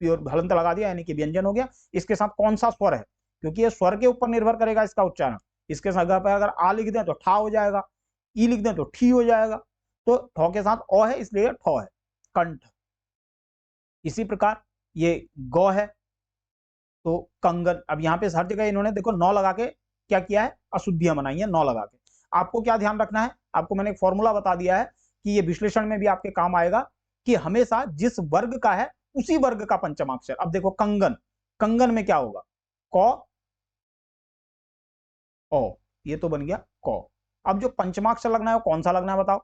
प्योर हलंत लगा दिया, यानी कि व्यंजन हो गया। इसके साथ कौन सा स्वर है, क्योंकि ये स्वर के ऊपर निर्भर करेगा इसका उच्चारण। इसके साथ अगर आ लिख दें तो ठा हो जाएगा, ई लिख दें तो ठी हो जाएगा, तो ठ के साथ अ है, इसलिए ठ है, कंठ। इसी प्रकार ये गौ है, तो कंगन। अब यहाँ पे हर जगह इन्होंने देखो नौ लगा के क्या किया है, अशुद्धियां बनाई है नौ लगा के। आपको क्या ध्यान रखना है, आपको मैंने एक फॉर्मूला बता दिया है कि ये विश्लेषण में भी आपके काम आएगा कि हमेशा जिस वर्ग का है उसी वर्ग का पंचमाक्षर। अब देखो कंगन, कंगन में क्या होगा, क ओ, ये तो बन गया क। अब जो पंचमाक्षर लगना है वो कौन सा लगना है बताओ,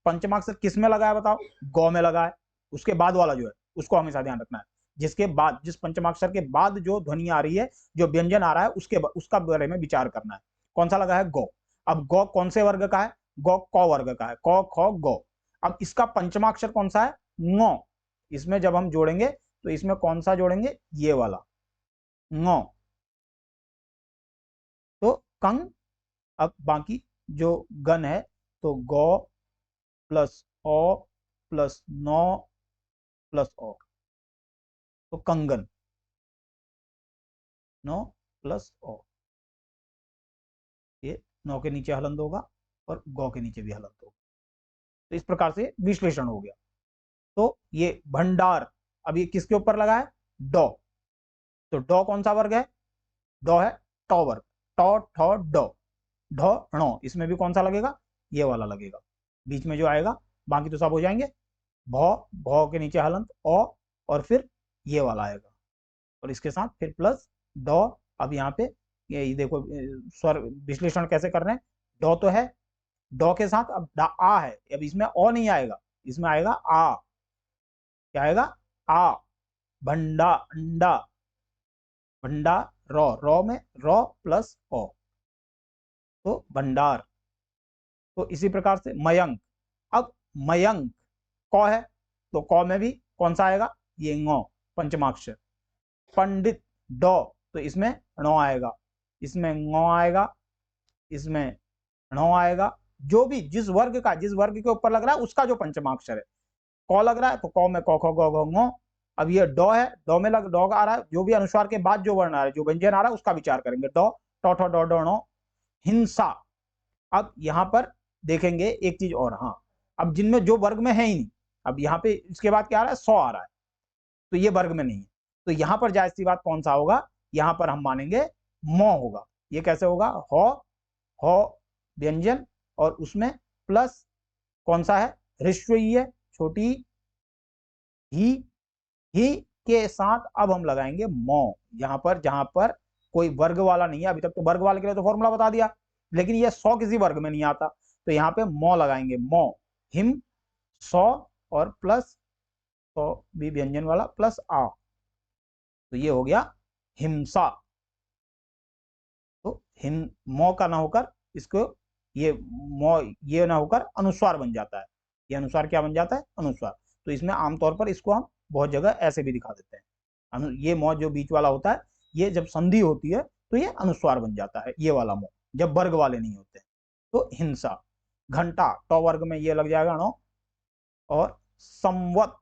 पंचमाक्षर किस में लगा है बताओ, गौ में लगा है। उसके बाद वाला जो है उसको हमेशा ध्यान रखना है, जिसके बाद, जिस पंचमाक्षर के बाद जो ध्वनि आ रही है, जो व्यंजन आ रहा है, उसका बारे में विचार करना है। कौन सा लगा है, गौ। अब गौ कौन से वर्ग का है, गौ क वर्ग का है, क ख गौ। अब इसका पंचमाक्षर कौन सा है, ङ। इसमें जब हम जोड़ेंगे तो इसमें कौन सा जोड़ेंगे, ये वाला ङ। तो कंग अब बाकी जो गण है तो गौ प्लस औ प्लस नौ प्लस औ, तो कंगन, नौ प्लस औ, ये नौ के नीचे हलंत होगा और गौ के नीचे भी हलंत होगा। तो इस प्रकार से विश्लेषण हो गया। तो ये भंडार, अब ये किसके ऊपर लगा है? डॉ। तो डॉ कौन सा वर्ग है? डॉ है टॉ वर्ग, टॉ ठॉ डॉ, ढ णौ, इसमें भी कौन सा लगेगा? ये वाला लगेगा बीच में जो आएगा, बाकी तो सब हो जाएंगे। भौ, भौ के नीचे हलंत औ, और फिर ये वाला आएगा, और इसके साथ फिर प्लस डॉ। अब यहाँ पे ये देखो स्वर विश्लेषण कैसे कर रहे हैं। डॉ तो है, डॉ के साथ अब आ है, अब इसमें ओ नहीं आएगा, इसमें आएगा आ। क्या आएगा? आ। भंडा, अंडा, भंडा, रॉ, रॉ में रॉ प्लस ओ, तो भंडार। तो इसी प्रकार से मयंक, अब मयंक कौ है, तो कौ में भी कौन सा आएगा? ये ngौ, पंचमाक्षर। पंडित, डॉ, तो इसमें णौ आएगा, इसमें ngौ आएगा, इसमें णौ आएगा। जो भी जिस वर्ग के ऊपर लग रहा है उसका जो पंचमाक्षर है, कौ लग रहा है तो कौ में कौ खौ गौ घौ ngौ। अब ये डॉ है, डॉ में लग डॉ आ रहा है, जो भी अनुस्वार के बाद जो वर्ण आ रहा है, जो व्यंजन आ रहा है उसका विचार करेंगे। डॉ, टॉ ठो डॉ डॉ णौ। हिंसा, अब यहां पर देखेंगे एक चीज और, हाँ, अब जिनमें जो वर्ग में है ही नहीं, अब यहाँ पे इसके बाद क्या आ रहा है? सौ आ रहा है, तो ये वर्ग में नहीं है, तो यहां पर जायज सी बात कौन सा होगा? यहां पर हम मानेंगे मौ होगा। ये कैसे होगा? हौ व्यंजन, और उसमें प्लस कौन सा है? ह्रस्व ई है, छोटी ही के साथ अब हम लगाएंगे मौ। यहां पर जहां पर कोई वर्ग वाला नहीं है, अभी तक तो वर्ग वाले के लिए तो फॉर्मूला बता दिया, लेकिन ये 100 किसी वर्ग में नहीं आता, तो यहाँ पे मौ लगाएंगे, मौ, हिम 100 और प्लस 100 भी व्यंजन वाला प्लस आ, तो ये हो गया हिंसा। तो हिम मौ का ना होकर इसको ये मौ, ये ना होकर अनुस्वार बन जाता है। ये अनुस्वार क्या बन जाता है? अनुस्वार। तो इसमें आमतौर पर इसको हम बहुत जगह ऐसे भी दिखा देते हैं, ये मौ जो बीच वाला होता है, ये जब संधि होती है तो ये अनुस्वार बन जाता है, ये वाला मौ, जब वर्ग वाले नहीं होते। तो हिंसा। घंटा, टॉ वर्ग में ये लग जाएगा नो, और संवत,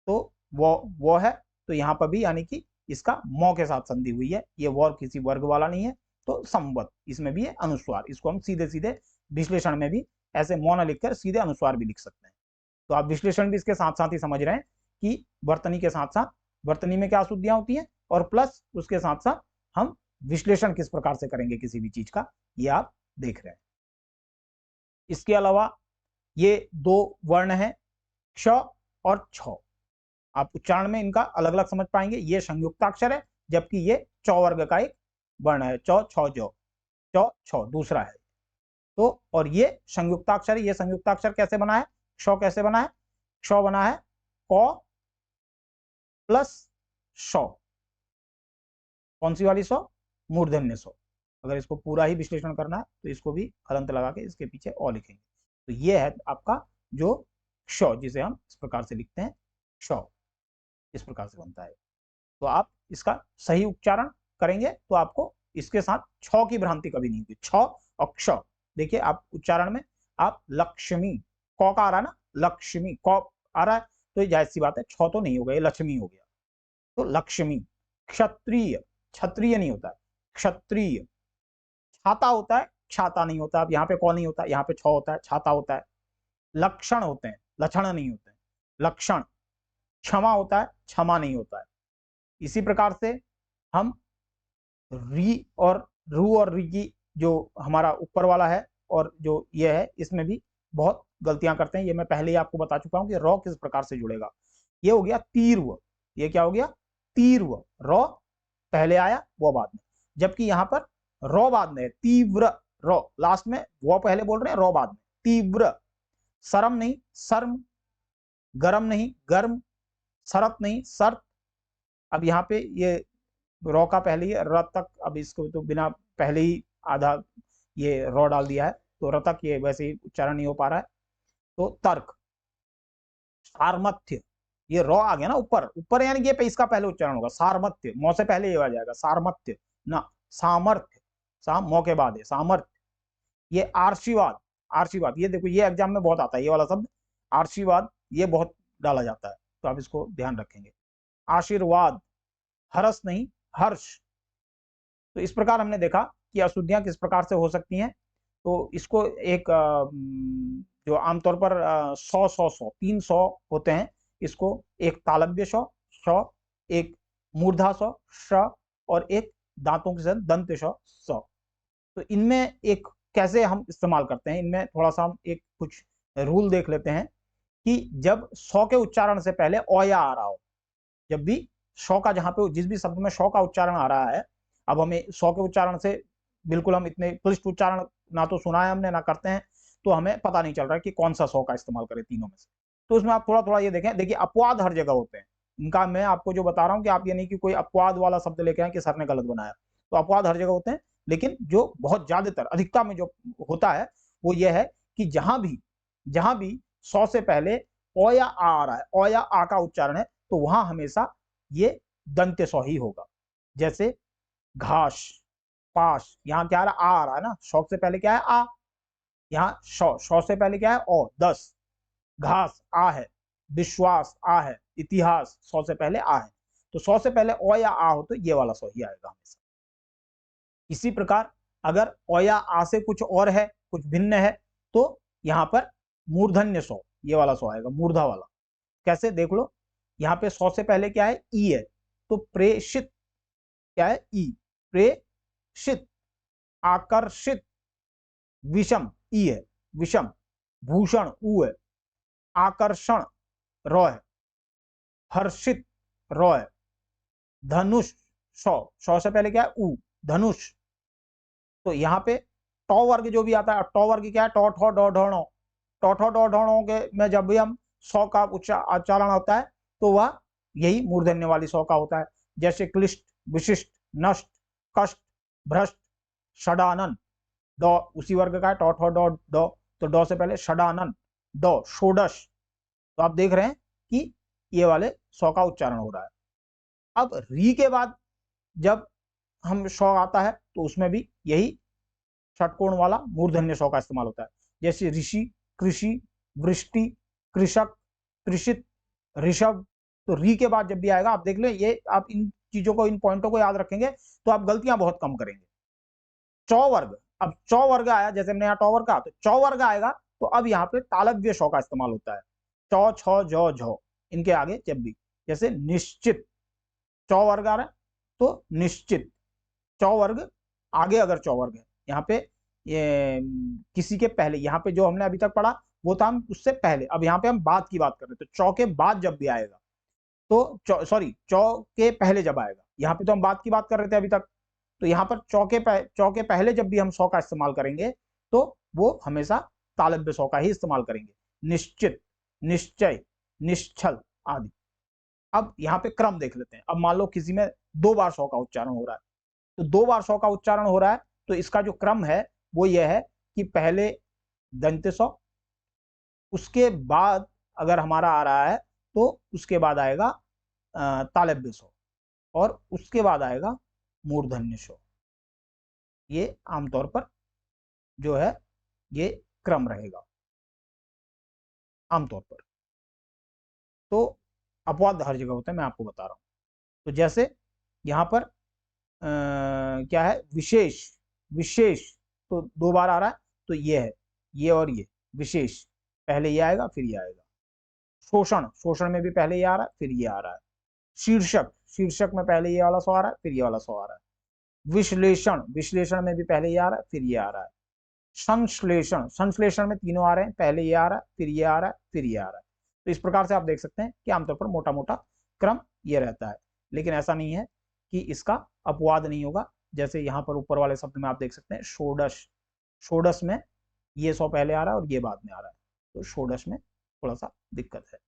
तो वो है, तो यहाँ पर भी यानी कि इसका मौ के साथ संधि हुई है, ये वो किसी वर्ग वाला नहीं है, तो संवत, इसमें भी है अनुस्वार। इसको हम सीधे सीधे विश्लेषण में भी ऐसे मौ न लिखकर सीधे अनुस्वार भी लिख सकते हैं। तो आप विश्लेषण भी इसके साथ साथ ही समझ रहे हैं कि वर्तनी के साथ साथ, वर्तनी में क्या अशुद्धियां होती हैं, और प्लस उसके साथ साथ हम विश्लेषण किस प्रकार से करेंगे किसी भी चीज का, ये आप देख रहे हैं। इसके अलावा ये दो वर्ण है क्ष और छ, आप उच्चारण में इनका अलग अलग समझ पाएंगे। ये संयुक्ताक्षर है, जबकि ये चौ वर्ग का एक वर्ण है, चौ छौ जौ, चौ छौ दूसरा है। तो और ये संयुक्ताक्षर, ये संयुक्ताक्षर कैसे बना है? क्ष कैसे बना है? क्ष बना है क प्लस शौ, कौन सी वाली सौ? मूर्धन्य सौ। अगर इसको पूरा ही विश्लेषण करना है तो इसको भी हलंत लगा के इसके पीछे ओ लिखेंगे। तो ये है आपका जो क्ष, जिसे हम इस प्रकार से लिखते हैं, क्ष इस प्रकार से बनता है। तो आप इसका सही उच्चारण करेंगे तो आपको इसके साथ छ की भ्रांति कभी नहीं होगी। छ और क्ष, देखिए आप उच्चारण में आप लक्ष्मी, क का आ रहा है ना, लक्ष्मी क आ रहा है, तो ये जायज सी बात है, छ तो नहीं होगा, ये लक्ष्मी हो गया, तो लक्ष्मी। क्षत्रिय, क्षत्रिय नहीं होता है, क्षत्रिय। छाता होता है, छाता नहीं होता, अब यहाँ पे कौन नहीं होता, यहाँ पे छ होता है, छाता होता है। लक्षण होते हैं, लक्षण नहीं होते हैं, लक्षण। क्षमा होता है, क्षमा नहीं होता है। इसी प्रकार से हम री और रू और री की जो हमारा ऊपर वाला है और जो ये है, इसमें भी बहुत गलतियां करते हैं। ये मैं पहले ही आपको बता चुका हूं कि रॉ किस प्रकार से जुड़ेगा। ये हो गया तीर्व, ये क्या हो गया? तीर्व, रॉ पहले आया वो बाद में, जबकि यहां पर रॉ बाद में, तीव्र, रॉ लास्ट में, वो पहले बोल रहे हैं, रॉ बाद में, तीव्र। शर्म नहीं, शर्म। गरम नहीं, गर्म। शरत नहीं, शर्त। अब यहाँ पे ये रॉ का पहले ही र तक, अब इसको तो बिना पहले ही आधा ये रॉ डाल दिया है, तो र तक ये वैसे ही उच्चारण नहीं हो पा रहा है। तो तर्क, सारमथ्य, ये रॉ आ गया ना ऊपर, ऊपर यानी ये पे इसका पहले उच्चारण होगा, सारमथ्य, मौ से पहले ये आ जाएगा, सारमथ्य ना, सामर्थ्य, साम मौ के बाद है, सामर्थ्य। ये आर्शीवाद, आर्शीवाद, ये देखो ये एग्जाम में बहुत आता है ये वाला शब्द आर्शीवाद, ये बहुत डाला जाता है, तो आप इसको ध्यान रखेंगे। आशीर्वाद, हर्ष नहीं हर्ष। तो इस प्रकार हमने देखा कि अशुद्धियां किस प्रकार से हो सकती हैं। तो इसको एक जो आमतौर पर 100 3 सौ होते हैं, इसको एक तालव्य श, एक मूर्धा श और एक दांतों के साथ दंत स। तो इनमें एक कैसे हम इस्तेमाल करते हैं, इनमें थोड़ा सा हम एक कुछ रूल देख लेते हैं कि जब सौ के उच्चारण से पहले ओया आ रहा हो, जब भी शौ का, जहां पे जिस भी शब्द में शौ का उच्चारण आ रहा है, अब हमें सौ के उच्चारण से बिल्कुल हम इतने क्लिष्ट उच्चारण ना तो सुना है हमने ना करते हैं, तो हमें पता नहीं चल रहा है कि कौन सा सौ का इस्तेमाल करें तीनों में से। तो उसमें आप थोड़ा थोड़ा ये देखें, देखिए अपवाद हर जगह होते हैं इनका, मैं आपको जो बता रहा हूं कि आप ये नहीं कि कोई अपवाद वाला शब्द लेके आए कि सर ने गलत बनाया, तो अपवाद हर जगह होते हैं, लेकिन जो बहुत ज्यादातर अधिकता में जो होता है वो ये है कि जहां भी सौ से पहले ओ या आ रहा है, ओ या आ का उच्चारण है, तो वहां हमेशा ये दंत्य सौ ही होगा। जैसे घास, पास, यहां क्या आ रहा है ना, शौक से पहले क्या है आ, यहाँ शौ से पहले क्या है ओ, 10, घास आ है, विश्वास आ है, इतिहास सौ से पहले आ है, तो सौ से पहले ओ या आ हो तो ये वाला सौ ही आएगा हमेशा। इसी प्रकार अगर ओ या आ से कुछ और है, कुछ भिन्न है, तो यहां पर मूर्धन्य सौ, ये वाला सौ आएगा, मूर्धा वाला। कैसे देख लो, यहाँ पे सौ से पहले क्या है ई है, तो प्रेषित क्या है ई, प्रेषित, आकर्षित, विषम ई है, विषम, भूषण ऊ है, आकर्षण रॉ है, हर्षित रॉ है, धनुष सौ से पहले क्या है ऊ, धनुष। तो यहाँ पे टॉ वर्ग जो भी आता है, टॉ वर्ग क्या है, टॉ ठो डॉ ढोणो, टॉ ठो डॉ ढोणो के में जब भी हम सौ का उच्चारण होता है तो वह यही मूर्धन्य वाली सौ का होता है। जैसे क्लिष्ट, विशिष्ट, नष्ट, कष्ट, भ्रष्ट, षडानन, डॉ उसी वर्ग का है, टॉ ठो डॉ डॉ, तो डॉ से पहले षडानन, डॉ, षोडश। तो आप देख रहे हैं कि ये वाले सौ का उच्चारण हो रहा है। अब री के बाद जब हम शौ आता है तो उसमें भी यही षटकोण वाला मूर्धन्य शौ का इस्तेमाल होता है। जैसे ऋषि, कृषि, वृष्टि, कृषक, कृषित, ऋषभ। तो री के बाद जब भी आएगा आप देख लें, ये आप इन चीजों को, इन पॉइंटों को याद रखेंगे तो आप गलतियां बहुत कम करेंगे। चौ वर्ग, अब चौ वर्ग आया, जैसे हमने यहाँ टॉ वर्ग कहा, तो चौ वर्ग आएगा तो अब यहाँ पे तालव्य शौ का इस्तेमाल होता है। चौ, छ, जौ, झौ, इनके आगे जब भी, जैसे निश्चित, चौ वर्ग आ रहा है तो निश्चित, चौ वर्ग आगे अगर चौ वर्ग है, यहाँ पे ये किसी के पहले, यहाँ पे जो हमने अभी तक पढ़ा वो था हम उससे पहले, अब यहाँ पे हम बाद की बात कर रहे हैं, तो चौ के बाद जब भी आएगा, तो सॉरी चौ के पहले जब आएगा, यहाँ पे तो हम बाद की बात कर रहे थे अभी तक, तो यहाँ पर चौ के पहले जब भी हम सौ का इस्तेमाल करेंगे तो वो हमेशा तालव्य सौ का ही इस्तेमाल करेंगे। निश्चित, निश्चय, निश्चल आदि। अब यहाँ पे क्रम देख लेते हैं। अब मान लो किसी में 2 बार सौ का उच्चारण हो रहा है, तो 2 बार सौ का उच्चारण हो रहा है, तो इसका जो क्रम है वो यह है कि पहले दंत सौ, उसके बाद अगर हमारा आ रहा है तो उसके बाद आएगा तालव्य सौ, और उसके बाद आएगा मूर्धन्य सौ। ये आमतौर पर जो है ये क्रम रहेगा आमतौर पर। तो अपवाद हर जगह होता है, मैं आपको बता रहा हूं। तो जैसे यहां पर क्या है, विशेष, विशेष, तो 2 बार आ रहा है, तो ये है, ये और ये विशेष, पहले ये आएगा फिर ये आएगा। शोषण, शोषण में भी पहले ये आ रहा है फिर ये आ रहा है। शीर्षक, शीर्षक में पहले ये वाला सौ आ रहा है फिर ये वाला सौ आ रहा है। विश्लेषण, विश्लेषण में भी पहले ये आ रहा है फिर ये आ रहा है। संश्लेषण, संश्लेषण में तीनों आ रहे हैं, पहले ये आ रहा है फिर ये आ रहा है फिर ये आ रहा है। तो इस प्रकार से आप देख सकते हैं कि आमतौर पर मोटा मोटा क्रम ये रहता है, लेकिन ऐसा नहीं है कि इसका अपवाद नहीं होगा। जैसे यहाँ पर ऊपर वाले शब्द में आप देख सकते हैं षोडश, षोडश में ये सौ पहले आ रहा है और ये बाद में आ रहा है, तो षोडश में थोड़ा सा दिक्कत है।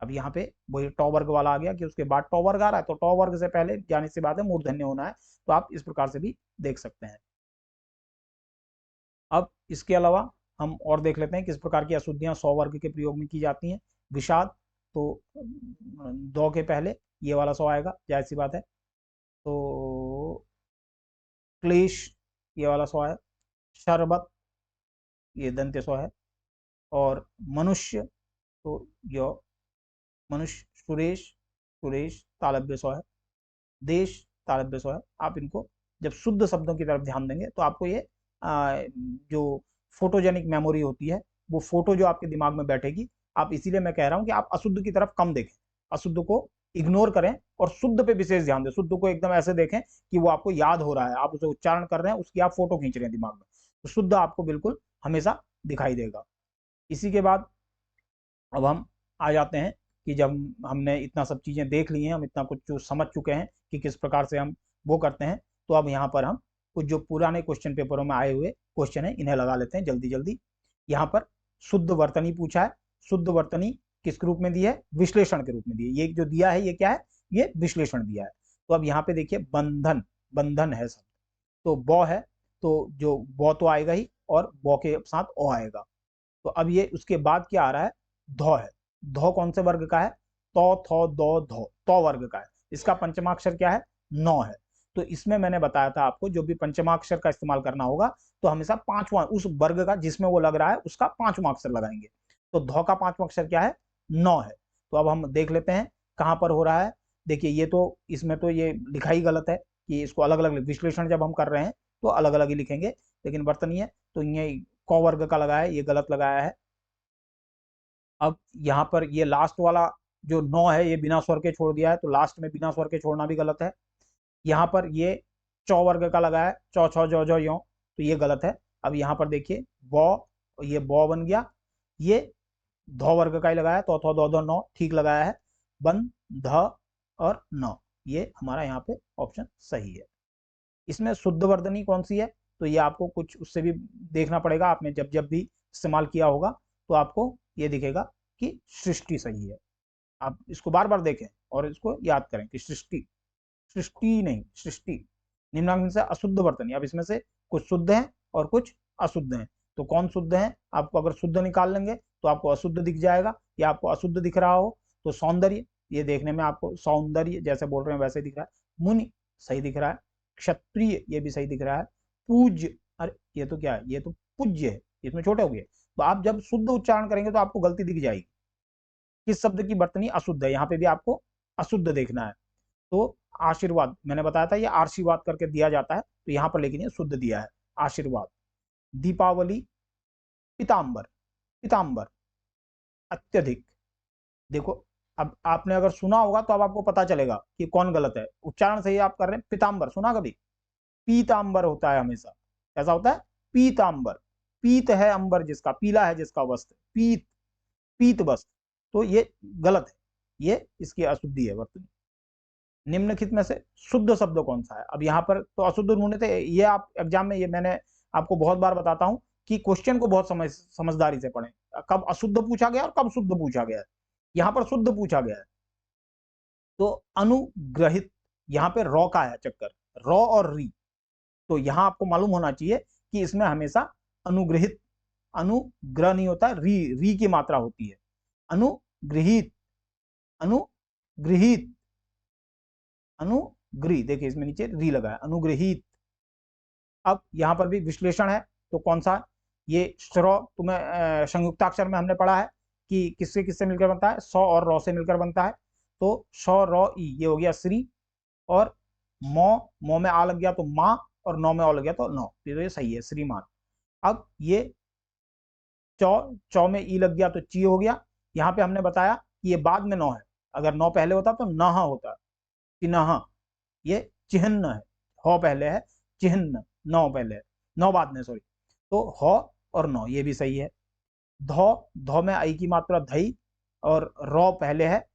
अब यहाँ पे वही टॉ वर्ग वाला आ गया कि उसके बाद टॉ वर्ग आ रहा है, तो टॉ वर्ग से पहले जाने से बाद है मूर्धन्य होना है, तो आप इस प्रकार से भी देख सकते हैं। अब इसके अलावा हम और देख लेते हैं किस प्रकार की अशुद्धियां सौ वर्ग के प्रयोग में की जाती हैं। विषाद, तो दो के पहले ये वाला सौ आएगा, जाहिर सी बात है। तो क्लेश, ये वाला सौ है। शरबत, ये दंत्य स्व है। और मनुष्य, तो यो मनुष्य, सुरेश, सुरेश तालव्य स्व है। देश तालव्य स्व है। आप इनको जब शुद्ध शब्दों की तरफ ध्यान देंगे तो आपको ये जो फोटोजेनिक मेमोरी होती है, वो फोटो जो आपके दिमाग में बैठेगी। आप इसीलिए मैं कह रहा हूं कि आप अशुद्ध की तरफ कम देखें, अशुद्ध को इग्नोर करें और शुद्ध पे विशेष ध्यान दें। शुद्ध को एकदम ऐसे देखें कि वो आपको याद हो रहा है, आप उसे उच्चारण कर रहे हैं, उसकी आप फोटो खींच रहे हैं दिमाग में, तो शुद्ध आपको बिल्कुल हमेशा दिखाई देगा। इसी के बाद अब हम आ जाते हैं कि जब हमने इतना सब चीज़ें देख ली हैं, हम इतना कुछ जो समझ चुके हैं कि किस प्रकार से हम वो करते हैं, तो अब यहाँ पर हम कुछ जो पुराने क्वेश्चन पेपरों में आए हुए क्वेश्चन हैं इन्हें लगा लेते हैं जल्दी जल्दी। यहाँ पर शुद्ध वर्तनी पूछा है। शुद्ध वर्तनी किस रूप में दी है? विश्लेषण के रूप में दी है। ये जो दिया है ये क्या है? ये विश्लेषण दिया है। तो अब यहाँ पे देखिए बंधन, बंधन है शब्द, तो बौ है, तो जो बौ तो आएगा ही और बौ के साथ ओ आएगा। तो अब ये उसके बाद क्या आ रहा है? धौ है। धौ कौन से वर्ग का है? तौ, थौ, दौ, धौ, तौ वर्ग का है। इसका पंचमाक्षर क्या है? नौ है। तो इसमें मैंने बताया था आपको जो भी पंचमाक्षर का इस्तेमाल करना होगा तो हमेशा पांचवा उस वर्ग का जिसमें वो लग रहा है उसका पांचवा अक्षर लगाएंगे। तो धौ का पांचवा अक्षर क्या है? नौ है। तो अब हम देख लेते हैं कहां पर हो रहा है। देखिए ये तो इसमें तो ये लिखा ही गलत है कि इसको अलग अलग विश्लेषण जब हम कर रहे हैं तो अलग अलग ही लिखेंगे, लेकिन वर्तनीय तो ये क वर्ग का लगाया है, ये गलत लगाया है। अब यहाँ पर ये लास्ट वाला जो 9 है ये बिना स्वर के छोड़ दिया है, तो लास्ट में बिना स्वर के छोड़ना भी गलत है। यहाँ पर ये चौ वर्ग का लगा है, चौ छौ जौ जौ यों, तो ये गलत है। अब यहाँ पर देखिए बौ, ये बौ बन गया। ये धौ वर्ग का ही लगाया, तो थौ दौ दौ नौ ठीक लगाया है। बन, ध और नौ, ये हमारा यहाँ पे ऑप्शन सही है। इसमें शुद्ध वर्तनी कौन सी है? तो ये आपको कुछ उससे भी देखना पड़ेगा, आपने जब जब भी इस्तेमाल किया होगा तो आपको ये दिखेगा कि सृष्टि सही है। आप इसको बार बार देखें और इसको याद करें कि सृष्टि, सृष्टि नहीं सृष्टि। निम्नांक से अशुद्ध वर्तनी, अब इसमें से कुछ शुद्ध हैं और कुछ अशुद्ध हैं। तो कौन शुद्ध है? आपको अगर शुद्ध निकाल लेंगे तो आपको अशुद्ध दिख जाएगा, या आपको अशुद्ध दिख रहा हो तो सौंदर्य, ये देखने में आपको सौंदर्य जैसे बोल रहे हैं वैसे दिख रहा है। मुनि सही दिख रहा है। क्षत्रिय ये भी सही दिख रहा है। पूज्य, अरे ये तो क्या है? ये तो पूज्य है, इसमें छोटे हो गए। तो आप जब शुद्ध उच्चारण करेंगे तो आपको गलती दिख जाएगी। किस शब्द की वर्तनी अशुद्ध है? यहाँ पे भी आपको अशुद्ध देखना है। तो आशीर्वाद मैंने बताया था, ये आशीर्वाद करके दिया जाता है, तो यहाँ पर लेकिन ये शुद्ध दिया है, आशीर्वाद। दीपावली, पीताम्बर, पीताम्बर अत्यधिक। देखो अब आपने अगर सुना होगा तो अब आपको पता चलेगा कि कौन गलत है। उच्चारण सही आप कर रहे हैं। पीताम्बर सुना कभी? पीताम्बर होता है हमेशा। ऐसा होता है पीताम्बर। पीत है अंबर जिसका, पीला है जिसका वस्त्र, पीत, पीत वस्त्र, तो ये गलत है, ये इसकी अशुद्धि है वर्तनी। निम्नलिखित में से शुद्ध शब्द कौन सा है? अब यहाँ पर तो अशुद्ध ढूंढे थे, ये आप एग्जाम में, ये मैंने आपको बहुत बार बताता हूं कि क्वेश्चन को बहुत समझदारी से पढ़ें। कब अशुद्ध पूछा गया और कब शुद्ध पूछा गया है। यहाँ पर शुद्ध पूछा गया है। तो अनुग्रहित, यहाँ पे रॉ का है चक्कर, रॉ और री। तो यहाँ आपको मालूम होना चाहिए कि इसमें हमेशा अनुग्रहित, अनुग्रह नहीं होता, री की मात्रा होती है। अनुगृहित, अनुगृहित, अनुगृह, देखिए इसमें नीचे री लगा है, अनुगृहित। अब यहाँ पर भी विश्लेषण है, तो कौन सा? ये श्र, तुम्हें संयुक्ताक्षर में हमने पढ़ा है कि किससे किससे मिलकर बनता है? सौ और रौ से मिलकर बनता है। तो श रौ ई, ये हो गया श्री। और मौ, मौ में आ लग गया तो माँ, और नौ में ओ लग गया तो नौ, तो ये सही है, श्रीमान। अब ये चौ, चौ में ई लग गया तो ची हो गया। यहाँ पे हमने बताया कि ये बाद में नौ है, अगर नौ पहले होता तो नह होता, चिन्ह, ये चिन्ह है। हो पहले है, चिन्ह, नौ पहले है, नौ बाद में, सॉरी। तो हो और नौ, ये भी सही है। धौ, धौ में आई की मात्रा धई, और रौ पहले है,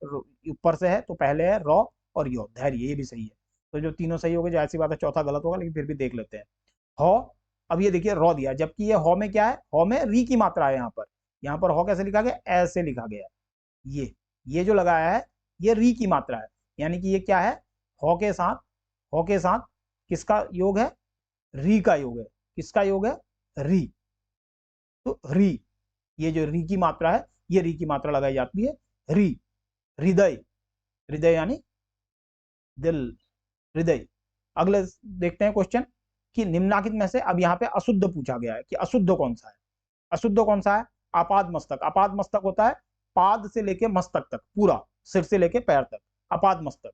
ऊपर से है तो पहले है रौ और यो, धैर्य, ये भी सही है। तो जो तीनों सही हो गए, ऐसी बात है, चौथा गलत होगा, लेकिन फिर भी देख लेते हैं। हो, अब ये देखिए रौ दिया, जबकि ये हो में क्या है? हो में री की मात्रा है। यहाँ पर हो कैसे लिखा गया? ऐसे लिखा गया। ये जो लगाया है ये री की मात्रा है, यानी कि ये क्या है? हो के साथ, हो के साथ किसका योग है? री का योग है। किसका योग है? री। तो री, ये जो री की मात्रा है, ये री की मात्रा लगाई जाती है, री। हृदय, हृदय यानी दिल, हृदय। अगले देखते हैं क्वेश्चन कि निम्नलिखित में से अब यहाँ पे अशुद्ध पूछा गया है कि अशुद्ध कौन सा है। अशुद्ध कौन सा है? आपाद मस्तक। आपाद मस्तक होता है पाद से लेके मस्तक तक, पूरा सिर से लेके पैर तक, आपाद मस्तक।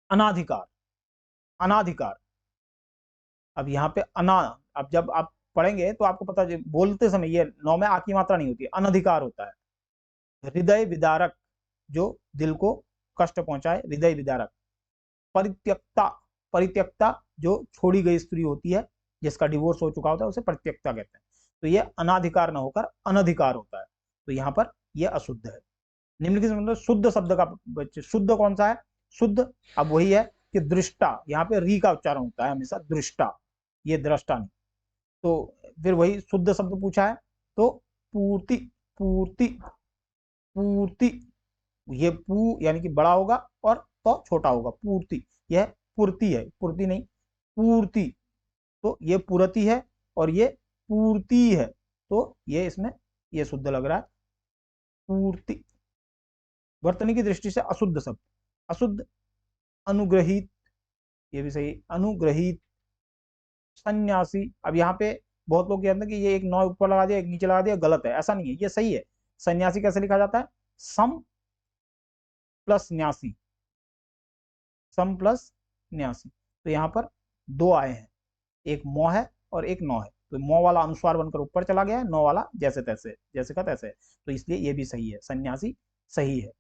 अनाधिकार, अनाधिकार। अब यहाँ पे अना, अब जब आप पढ़ेंगे तो आपको पता, बोलते समय ये नौ में आ की मात्रा नहीं होती है, अनधिकार होता है। हृदय विदारक, जो दिल को कष्ट पहुंचाए, हृदय विदारक। परित्यक्ता, परित्यक्ता जो छोड़ी गई स्त्री होती है, जिसका डिवोर्स हो चुका होता है, उसे परित्यक्ता कहते हैं। तो ये अनाधिकार न होकर अनधिकार होता है, तो यहाँ पर यह अशुद्ध है। निम्नलिखित मतलब शुद्ध शब्द का, शुद्ध कौन सा है? शुद्ध अब वही है कि दृष्टा, यहाँ पे री का उच्चारण होता है हमेशा, दृष्टा, ये दृष्टा नहीं। तो फिर वही शुद्ध शब्द पूछा है, तो पूर्ति, पूर्ति, पूर्ति। ये पू यानी कि बड़ा होगा और तो छोटा होगा, पूर्ति। यह पूर्ति है, पूर्ति नहीं, पूर्ति। तो ये पूर्ति है और ये पूर्ति है, तो ये इसमें ये शुद्ध लग रहा है, पूर्ति। वर्तनी की दृष्टि से अशुद्ध शब्द, अशुद्ध अनुग्रहित, ये भी सही, अनुग्रहित। सन्यासी, अब यहाँ पे बहुत लोग कहते हैं कि ये एक नौ ऊपर लगा दिया, एक नीचे लगा दिया, गलत है, ऐसा नहीं है, ये सही है। सन्यासी कैसे लिखा जाता है? सम प्लस न्यासी, सम प्लस न्यासी। तो यहाँ पर दो आए हैं, एक मौ है और एक नौ है, तो मौ वाला अनुस्वार बनकर ऊपर चला गया है, नौ वाला जैसे तैसे, जैसे का तैसे, तो इसलिए ये भी सही है, सन्यासी सही है।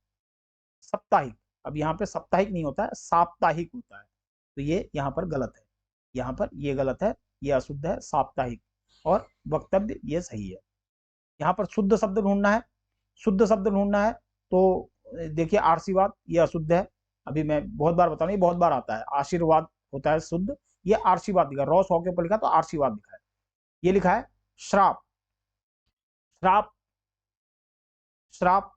साप्ताहिक, अब यहाँ पे साप्ताहिक नहीं होता है, साप्ताहिक होता है, तो ये यहाँ पर गलत है, यहाँ पर ये गलत है, ये अशुद्ध है, साप्ताहिक। और वक्तव्य ये सही है। यहाँ पर शुद्ध शब्द ढूंढना है, शुद्ध शब्द ढूंढना है, तो देखिए आशीर्वाद, ये अशुद्ध है, अभी मैं बहुत बार बता रहा हूँ, बहुत बार आता है, आशीर्वाद होता है शुद्ध, ये आशीर्वाद लिखा, रॉ सौ के ऊपर लिखा तो आशीर्वाद लिखा है। ये लिखा है श्राप, श्राप, श्राप,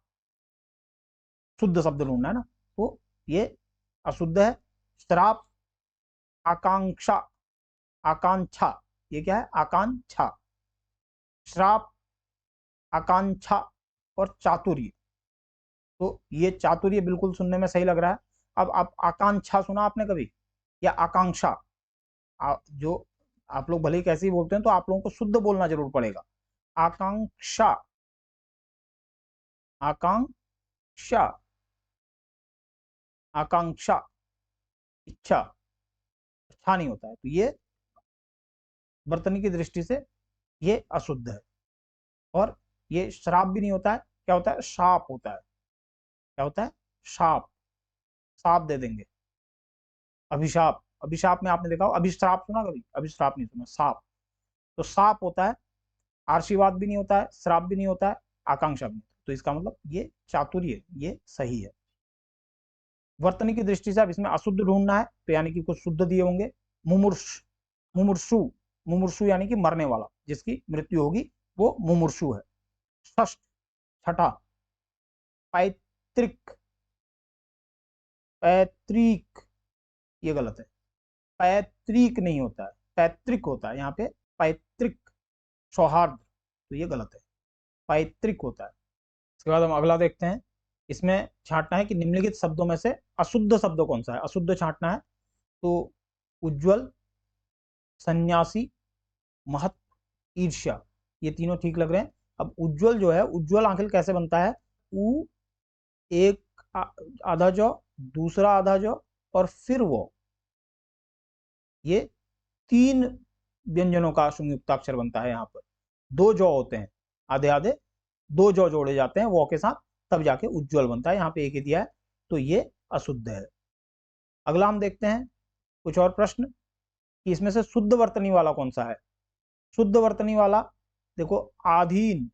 शुद्ध शब्द ढूंढना है ना, तो ये अशुद्ध है। श्राप, आकांक्षा, आकांक्षा, ये क्या है? आकांक्षा। श्राप, आकांक्षा और चातुर्य, तो ये चातुर्य बिल्कुल सुनने में सही लग रहा है। अब आप आकांक्षा सुना आपने कभी, या आकांक्षा? जो आप लोग भले ही कैसे ही बोलते हैं, तो आप लोगों को शुद्ध बोलना जरूर पड़ेगा। आकांक्षा, आकांक्षा, आकांक्षा, इच्छा, अच्छा नहीं होता है, तो ये वर्तनी की दृष्टि से ये अशुद्ध है। और ये श्राप भी नहीं होता है, क्या होता है? शाप होता है। क्या होता है? शाप, साप दे देंगे। अभिशाप, अभिशाप में आपने देखा हो, अभिश्राप सुना कभी? अभिश्राप नहीं सुना, साप। तो साप होता है, आशीर्वाद भी नहीं होता है, श्राप भी नहीं होता है, आकांक्षा भी नहीं, तो इसका मतलब ये चातुर्य, ये सही है। वर्तनी की दृष्टि से अब इसमें अशुद्ध ढूंढना है, तो यानी कि कुछ शुद्ध दिए होंगे। मुमुर्ष, मुमुर्षु, मुमुर्षु यानी कि मरने वाला, जिसकी मृत्यु होगी वो मुमुर्षु है। षष्ठ, छठा, पैतृक, पैतृक, ये गलत है, पैतृक नहीं होता है, पैतृक होता है यहाँ पे, पैतृक। सौहार्द, तो ये गलत है, पैतृक होता है। इसके बाद हम अगला देखते हैं, इसमें छांटना है कि निम्नलिखित शब्दों में से अशुद्ध शब्द कौन सा है, अशुद्ध छांटना है। तो उज्ज्वल, सन्यासी, महत, ईर्ष्या, ये तीनों ठीक लग रहे हैं। अब उज्ज्वल जो है, उज्ज्वल आखिर कैसे बनता है? उ, एक आधा जौ, दूसरा आधा जौ और फिर वो, ये तीन व्यंजनों का संयुक्ताक्षर बनता है। यहाँ पर दो जौ होते हैं, आधे आधे दो जौ जोड़े जाते हैं वो के साथ, तब जाके उज्ज्वल बनता है। यहाँ पे एक ही दिया है, तो ये अशुद्ध है। अगला हम देखते हैं कुछ और प्रश्न कि इसमें से शुद्ध वर्तनी वाला कौन सा है। शुद्ध वर्तनी वाला देखो, आधीन,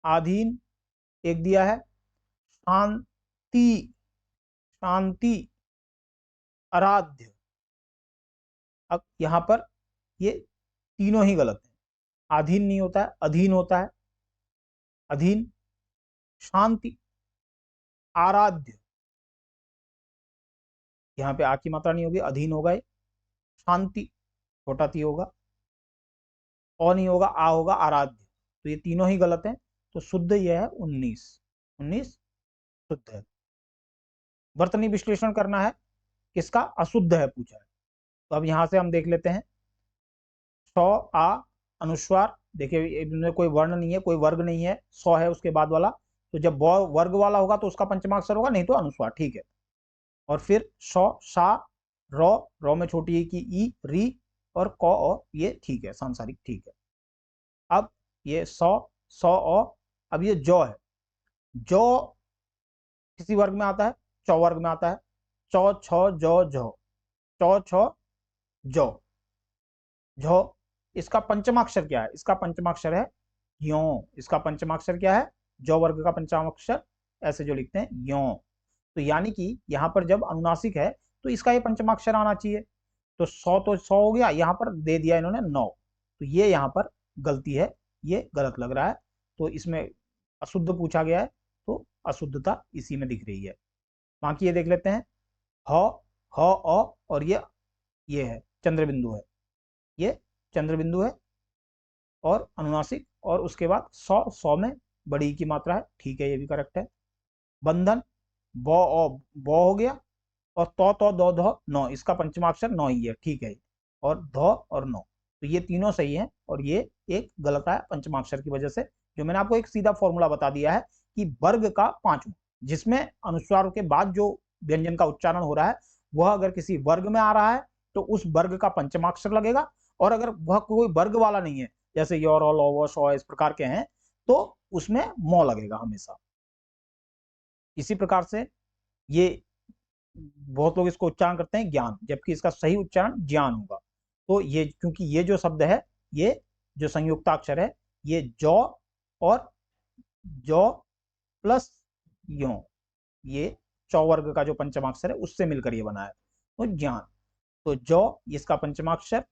आधीन एक दिया है, शांति, शांति, आराध्य। अब यहाँ पर ये तीनों ही गलत है, आधीन नहीं होता है, अधीन होता है, अधीन, शांति, आराध्य, यहाँ पे आ की मात्रा नहीं होगी, अधीन होगा, शांति छोटा ती होगा, और नहीं होगा, आ होगा, आराध्य। तो ये तीनों ही गलत हैं, तो शुद्ध यह है 19, 19 शुद्ध है। वर्तनी विश्लेषण करना है, किसका अशुद्ध है पूछा है, तो अब यहां से हम देख लेते हैं। सौ, आ, अनुस्वार, देखिए इनमें कोई वर्ण नहीं है, कोई वर्ग नहीं है, सौ है उसके बाद वाला, तो जब वर्ग वाला होगा तो उसका पंचमाक्षर होगा, नहीं तो अनुस्वार, ठीक है। और फिर शौ, शा, रौ में छोटी ई की ई, री और क और ये ठीक है, सांसारिक ठीक है। अब ये सौ अब ये जौ है, जौ किसी वर्ग में आता है, चौ वर्ग में आता है, चौ छ जौ झौ, चौ छ जौ झौ। इसका पंचमाक्षर क्या है? इसका पंचमाक्षर है यो। इसका पंचमाक्षर क्या है? जौ वर्ग का पंचमाक्षर ऐसे जो लिखते हैं यो। तो यानी कि यहां पर जब अनुनासिक है तो इसका ये पंचमाक्षर आना चाहिए। तो 100 हो गया, यहां पर दे दिया इन्होंने 9, तो ये यहां पर गलती है, ये गलत लग रहा है। तो इसमें अशुद्ध पूछा गया है, तो अशुद्धता इसी में दिख रही है। बाकी ये देख लेते हैं, ह और ये है चंद्र बिंदु है, ये चंद्र बिंदु है और अनुनासिक, और उसके बाद 100 में बड़ी की मात्रा है, ठीक है, ये भी करेक्ट है। बंधन बौ हो गया, और तो दो धो नौ, इसका पंचमाक्षर नौ ही है, ठीक है, और धो और नौ, तो ये तीनों सही है, और ये एक गलत है पंचमाक्षर की वजह से। जो मैंने आपको एक सीधा फॉर्मूला बता दिया है कि वर्ग का पांचवा, जिसमें अनुस्वार के बाद जो व्यंजन का उच्चारण हो रहा है वह अगर किसी वर्ग में आ रहा है तो उस वर्ग का पंचमाक्षर लगेगा, और अगर वह कोई वर्ग वाला नहीं है, जैसे योर लो शो इस प्रकार के हैं, तो उसमें मौ लगेगा हमेशा। इसी प्रकार से ये बहुत लोग इसको उच्चारण करते हैं ज्ञान, जबकि इसका सही उच्चारण ज्ञान होगा। तो ये क्योंकि ये जो शब्द है, ये जो संयुक्ताक्षर है, ये जौ और जौ प्लस यो, ये चौ वर्ग का जो पंचमाक्षर है उससे मिलकर ये बना है, तो ज्ञान। तो जौ इसका पंचमाक्षर,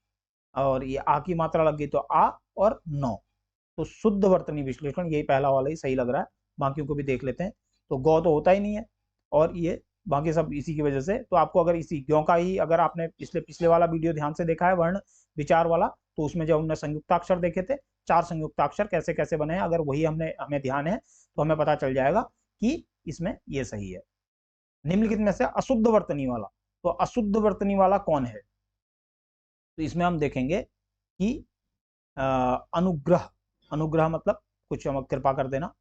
और ये आ की मात्रा लग गई तो आ और नौ, तो शुद्ध वर्तनी विश्लेषण यही पहला वाला ही सही लग रहा है। बाकियों को भी देख लेते हैं। तो गौ तो होता ही नहीं है, और ये बाकी सब इसी की वजह से। तो आपको अगर इसी ग्यों का ही, अगर आपने पिछले वाला वीडियो ध्यान से देखा है वर्ण विचार वाला, तो उसमें जब हमने संयुक्ताक्षर देखे थे, 4 संयुक्ताक्षर कैसे कैसे बने हैं, अगर वही हमें ध्यान है तो हमें पता चल जाएगा कि इसमें ये सही है। निम्नलिखित में से अशुद्ध वर्तनी वाला, तो अशुद्ध वर्तनी वाला कौन है? तो इसमें हम देखेंगे कि अनुग्रह, अनुग्रह मतलब कुछ कृपा कर देना,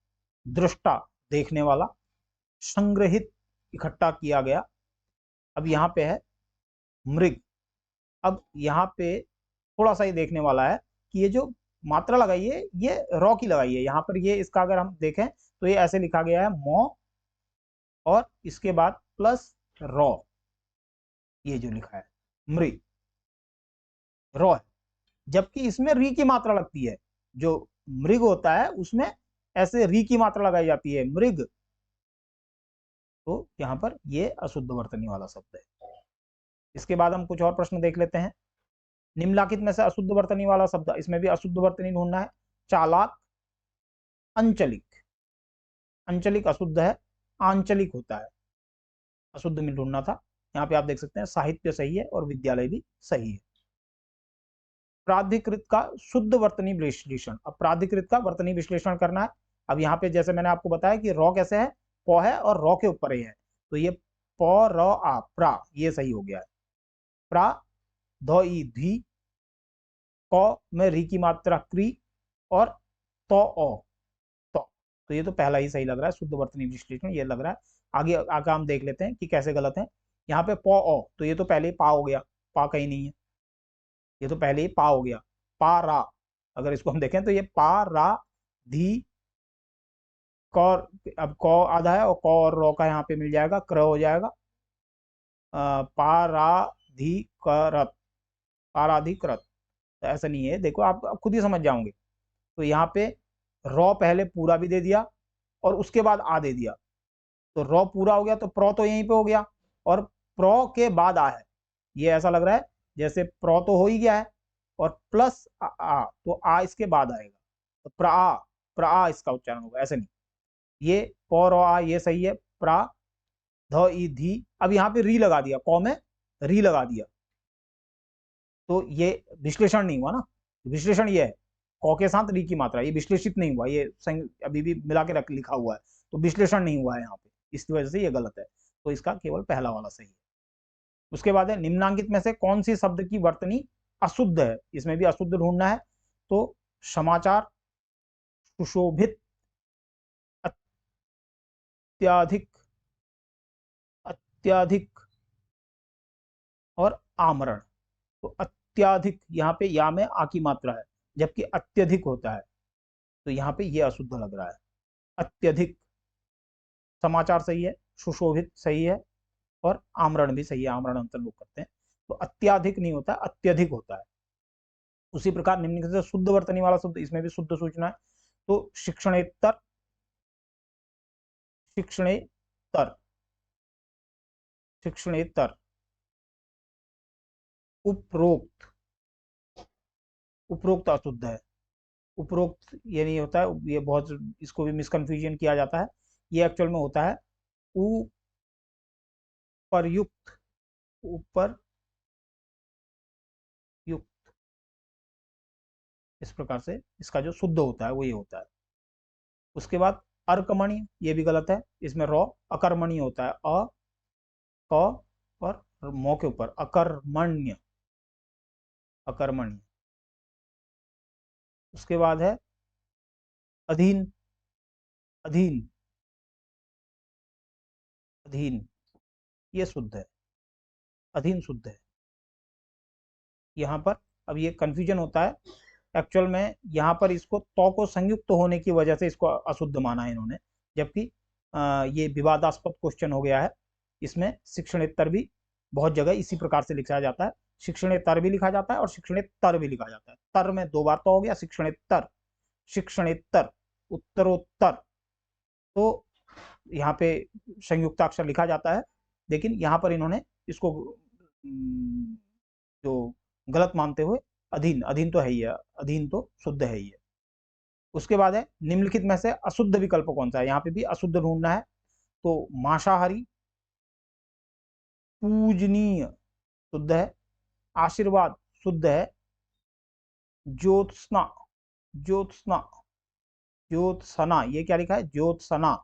दृष्टा देखने वाला, संग्रहित इकट्ठा किया गया। अब यहाँ पे है मृग। अब यहाँ पे थोड़ा सा ही देखने वाला है कि ये जो मात्रा लगाई है ये रॉ की लगाई है। यहाँ पर ये इसका अगर हम देखें तो ये ऐसे लिखा गया है मौ, और इसके बाद प्लस रॉ, ये जो लिखा है मृग, रॉ है, जबकि इसमें री की मात्रा लगती है। जो मृग होता है उसमें ऐसे री की मात्रा लगाई जाती है, मृग। तो यहाँ पर ये अशुद्ध वर्तनी वाला शब्द है। इसके बाद हम कुछ और प्रश्न देख लेते हैं। निम्नलिखित में से अशुद्ध वर्तनी वाला शब्द, इसमें भी अशुद्ध वर्तनी ढूंढना है। चालाक, अंचलिक, अंचलिक अशुद्ध है, आंचलिक होता है, अशुद्ध में ढूंढना था। यहाँ पे आप देख सकते हैं साहित्य सही है और विद्यालय भी सही है। प्राधिकृत का शुद्ध वर्तनी विश्लेषण, अब प्राधिकृत का वर्तनी विश्लेषण करना है। अब यहाँ पे जैसे मैंने आपको बताया कि रॉ कैसे है, प है और रॉ के ऊपर ही है, तो ये प र आ, प्रा, ये सही हो गया है। प्रा, ध ई धी, क में री की मात्रा क्री, और तो ओ तो ये तो पहला ही सही लग रहा है, शुद्ध वर्तनी विश्लेषण ये लग रहा है। आगे आगे हम देख लेते हैं कि कैसे गलत है। यहाँ पे प ओ, तो ये तो पहले ही पा हो गया, पा कहीं नहीं है, ये तो पहले ही पा हो गया। पा रा, अगर इसको हम देखें तो ये पा रा धी, क, अब क आधा है और क और रो का यहाँ पे मिल जाएगा, क्र हो जाएगा। पाराधिकरत, पाराधिकृत, तो ऐसा नहीं है, देखो आप खुद ही समझ जाओगे। तो यहाँ पे रॉ पहले पूरा भी दे दिया और उसके बाद आ दे दिया, तो रॉ पूरा हो गया, तो प्रो तो यहीं पे हो गया, और प्रो के बाद आ है। ये ऐसा लग रहा है जैसे प्रो तो हो ही गया है और प्लस आ, तो आ इसके बाद आएगा, तो प्रा इसका उच्चारण होगा, ऐसे नहीं। ये प रो आ ये सही है, प्रा ध ई धी, अब यहाँ पे री लगा दिया, कौ में री लगा दिया, तो ये विश्लेषण नहीं हुआ ना। विश्लेषण ये है कौ के साथ री की मात्रा, ये विश्लेषित नहीं हुआ, ये अभी भी मिला के रख लिखा हुआ है, तो विश्लेषण नहीं हुआ है यहाँ पे, इसकी वजह से ये गलत है। तो इसका केवल पहला वाला सही है। उसके बाद है निम्नांकित में से कौन सी शब्द की वर्तनी अशुद्ध है, इसमें भी अशुद्ध ढूंढना है। तो समाचार, सुशोभित, अत्याधिक, अत्याधिक और आमरण। तो अत्याधिक यहाँ पे या में आ की मात्रा है, जबकि अत्यधिक होता है, तो यहाँ पे ये अशुद्ध लग रहा है। अत्यधिक, समाचार सही है, सुशोभित सही है और आमरण भी सही है, आमरण अंतर लोग करते हैं। तो अत्याधिक नहीं होता, अत्यधिक होता है। उसी प्रकार निम्नलिखित से शुद्ध वर्तनी वाला शब्द, इसमें भी शुद्ध सूचना है। तो शिक्षणेतर, शिक्षणेतर, शिक्षणेतर, उपरोक्त, उपरोक्त अशुद्ध है। उपरोक्त ये नहीं होता है, ये बहुत, इसको भी मिसकंफ्यूजन किया जाता है। ये एक्चुअल में होता है उपर्युक्त, ऊपर युक्त। इस प्रकार से इसका जो शुद्ध होता है वो ये होता है। उसके बाद अर्कमणीय, ये भी गलत है, इसमें रॉ अकर्मणीय होता है, अ क और मो के ऊपर अकर्मण्य, अकर्मण्य। उसके बाद है अधीन, अधीन, अधीन, ये शुद्ध है, अधीन शुद्ध है। यहाँ पर अब ये कंफ्यूजन होता है, एक्चुअल में यहाँ पर इसको तो को संयुक्त होने की वजह से इसको अशुद्ध माना है इन्होंने, जबकि ये विवादास्पद क्वेश्चन हो गया है। इसमें शिक्षणेतर भी बहुत जगह इसी प्रकार से लिखा जाता है, शिक्षणेतर भी लिखा जाता है और शिक्षणेतर भी लिखा जाता है। तर में दो बार तो हो गया, शिक्षणेतर, शिक्षणेतर, उत्तरोत्तर। तो यहाँ पे संयुक्ताक्षर लिखा जाता है, लेकिन यहाँ पर इन्होंने इसको जो गलत मानते हुए अधीन, अधीन तो है ही है, अधीन तो शुद्ध है ही है। उसके बाद है निम्नलिखित में से अशुद्ध विकल्प कौन सा है, यहाँ पे भी अशुद्ध ढूंढना है। तो मांसाहारी, पूजनीय शुद्ध है, आशीर्वाद शुद्ध है, ज्योत्सना, ज्योत्सना, ज्योत्सना, ये क्या लिखा है, ज्योत्सना,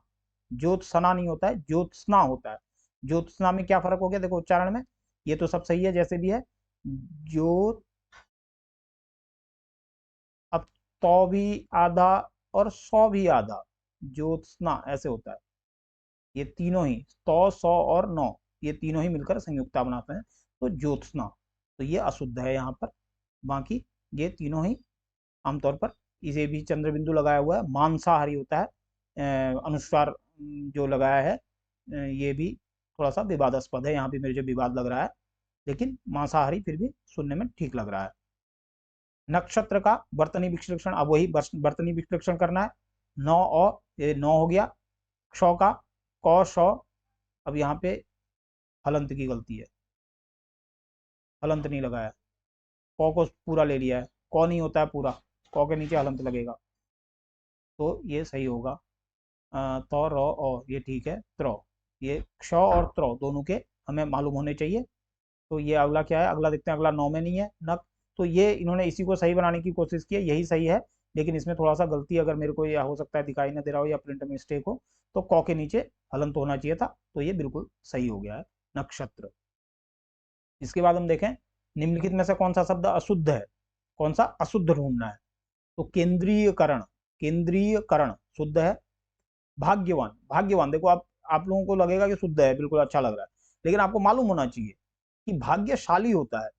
ज्योत्सना नहीं होता है, ज्योत्सना होता है। ज्योत्सना में क्या फर्क हो गया, देखो उच्चारण में, ये तो सब सही है जैसे भी है, ज्योत, अब तो भी आधा और सौ भी आधा, ज्योत्सना ऐसे होता है। ये तीनों ही, तो, सौ और नौ, ये तीनों ही मिलकर संयुक्ता बनाते हैं, तो ज्योत्सना। तो ये अशुद्ध है यहाँ पर। बाकी ये तीनों ही आमतौर पर, इसे भी चंद्र बिंदु लगाया हुआ है, मांसाहारी होता है, अनुस्वार जो लगाया है, ये भी थोड़ा सा विवादास्पद है, यहाँ भी मेरे जो विवाद लग रहा है, लेकिन मांसाहारी फिर भी सुनने में ठीक लग रहा है। नक्षत्र का वर्तनी विश्लेषण, अब वही वर्तनी विश्लेषण करना है। नौ औ, ये नौ हो गया। क्ष का क श, अब यहाँ पे हलंत की गलती है, हलंत नहीं लगाया, क को पूरा ले लिया है, क नहीं होता है पूरा, क के नीचे हलंत लगेगा, तो ये सही होगा। तो र औ, ये ठीक है, त्र, ये क्ष और त्र दोनों के हमें मालूम होने चाहिए। तो ये अगला क्या है, अगला देखते हैं, अगला नौ में नहीं है, नक। तो ये इन्होंने इसी को सही बनाने की कोशिश की है, यही सही है, लेकिन इसमें थोड़ा सा गलती, अगर मेरे को यह हो सकता है दिखाई ना दे रहा हो या प्रिंट में मिस्टेक हो, तो क के नीचे हलंत होना चाहिए था, तो ये बिल्कुल सही हो गया है, नक्षत्र। इसके बाद हम देखें निम्नलिखित में से कौन सा शब्द अशुद्ध है, कौन सा अशुद्ध ढूंढना है। तो केंद्रीयकरण, केंद्रीयकरण शुद्ध है। भाग्यवान, भाग्यवान, देखो आप लोगों को लगेगा कि शुद्ध है, बिल्कुल अच्छा लग रहा है, लेकिन आपको मालूम होना चाहिए कि भाग्यशाली होता है,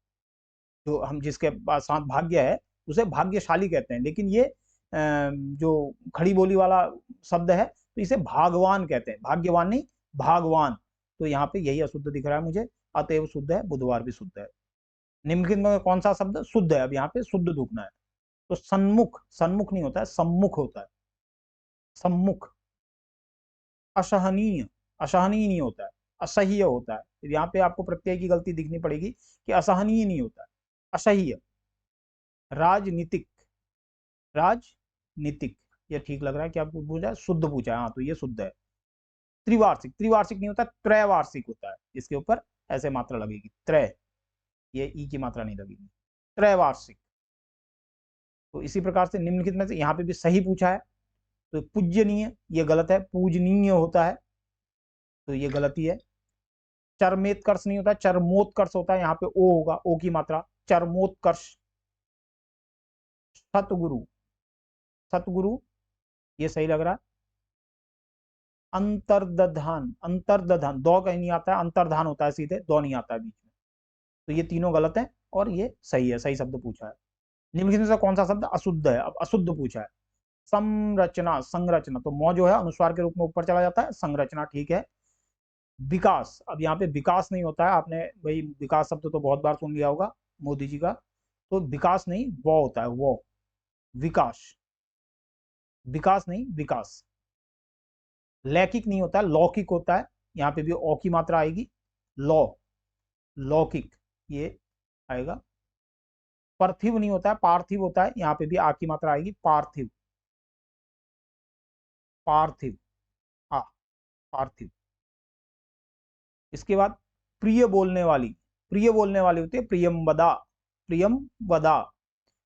जो हम जिसके पास साथ भाग्य है उसे भाग्यशाली कहते हैं, लेकिन ये जो खड़ी बोली वाला शब्द है तो इसे भागवान कहते हैं, भाग्यवान नहीं, भागवान। तो यहाँ पे यही अशुद्ध दिख रहा है मुझे, अतएव शुद्ध है, बुधवार भी शुद्ध है। निम्नलिखित में कौन सा शब्द शुद्ध है, अब यहाँ पे शुद्ध ढूंढना है। तो सन्मुख, सन्मुख नहीं होता है, सम्मुख होता है, सम्मुख। असहनीय, असहनीय नहीं होता है, असह्य होता है। यहाँ पे आपको प्रत्यय की गलती दिखनी पड़ेगी कि असहनीय नहीं होता है, असह्य। राजनीतिक, राजनीतिक, ये ठीक लग रहा है कि आपको पूछा, शुद्ध पूछा है, हाँ तो ये शुद्ध है। त्रिवार्षिक, त्रिवार्षिक नहीं होता, त्रैवार्षिक होता है, इसके ऊपर ऐसे मात्रा लगेगी, त्रय, ये ई की मात्रा नहीं लगेगी, त्रैवार्षिक। तो इसी प्रकार से निम्नलिखित में से यहाँ पे भी सही पूछा है, तो पूज्यनीय, ये गलत है, पूजनीय होता है, तो ये गलती है। चरमेत्कर्ष नहीं होता, चरमोत्कर्ष होता है, यहाँ पे ओ होगा, ओ की मात्रा, चरमोत्कर्ष। सतगुरु, सतगुरु, ये सही लग रहा है। अंतर्दधान, अंतर्दधान दो कहीं नहीं आता है, अंतर्धान होता है सीधे, दो नहीं आता है बीच में, तो ये तीनों गलत है और ये सही है, सही शब्द पूछा है। निम्नलिखित में से कौन सा शब्द अशुद्ध है? अब अशुद्ध पूछा है। संरचना, संरचना, तो मौ जो है अनुस्वार के रूप में ऊपर चला जाता है, संरचना ठीक है। विकास, अब यहाँ पे विकास नहीं होता है, आपने भाई विकास शब्द तो बहुत बार सुन लिया होगा मोदी जी का, तो विकास नहीं वो होता है, वो विकास, विकास नहीं विकास। लैकिक नहीं होता है, लौकिक होता है, यहाँ पे भी ओ की मात्रा आएगी, लौ, लौकिक ये आएगा। पार्थिव नहीं होता है, पार्थिव होता है, यहाँ पे भी आ की मात्रा आएगी, पार्थिव, पार्थिव, आ, पार्थिव। इसके बाद प्रिय बोलने वाली, प्रिय बोलने वाली होती है प्रियमवदा, प्रियमवदा।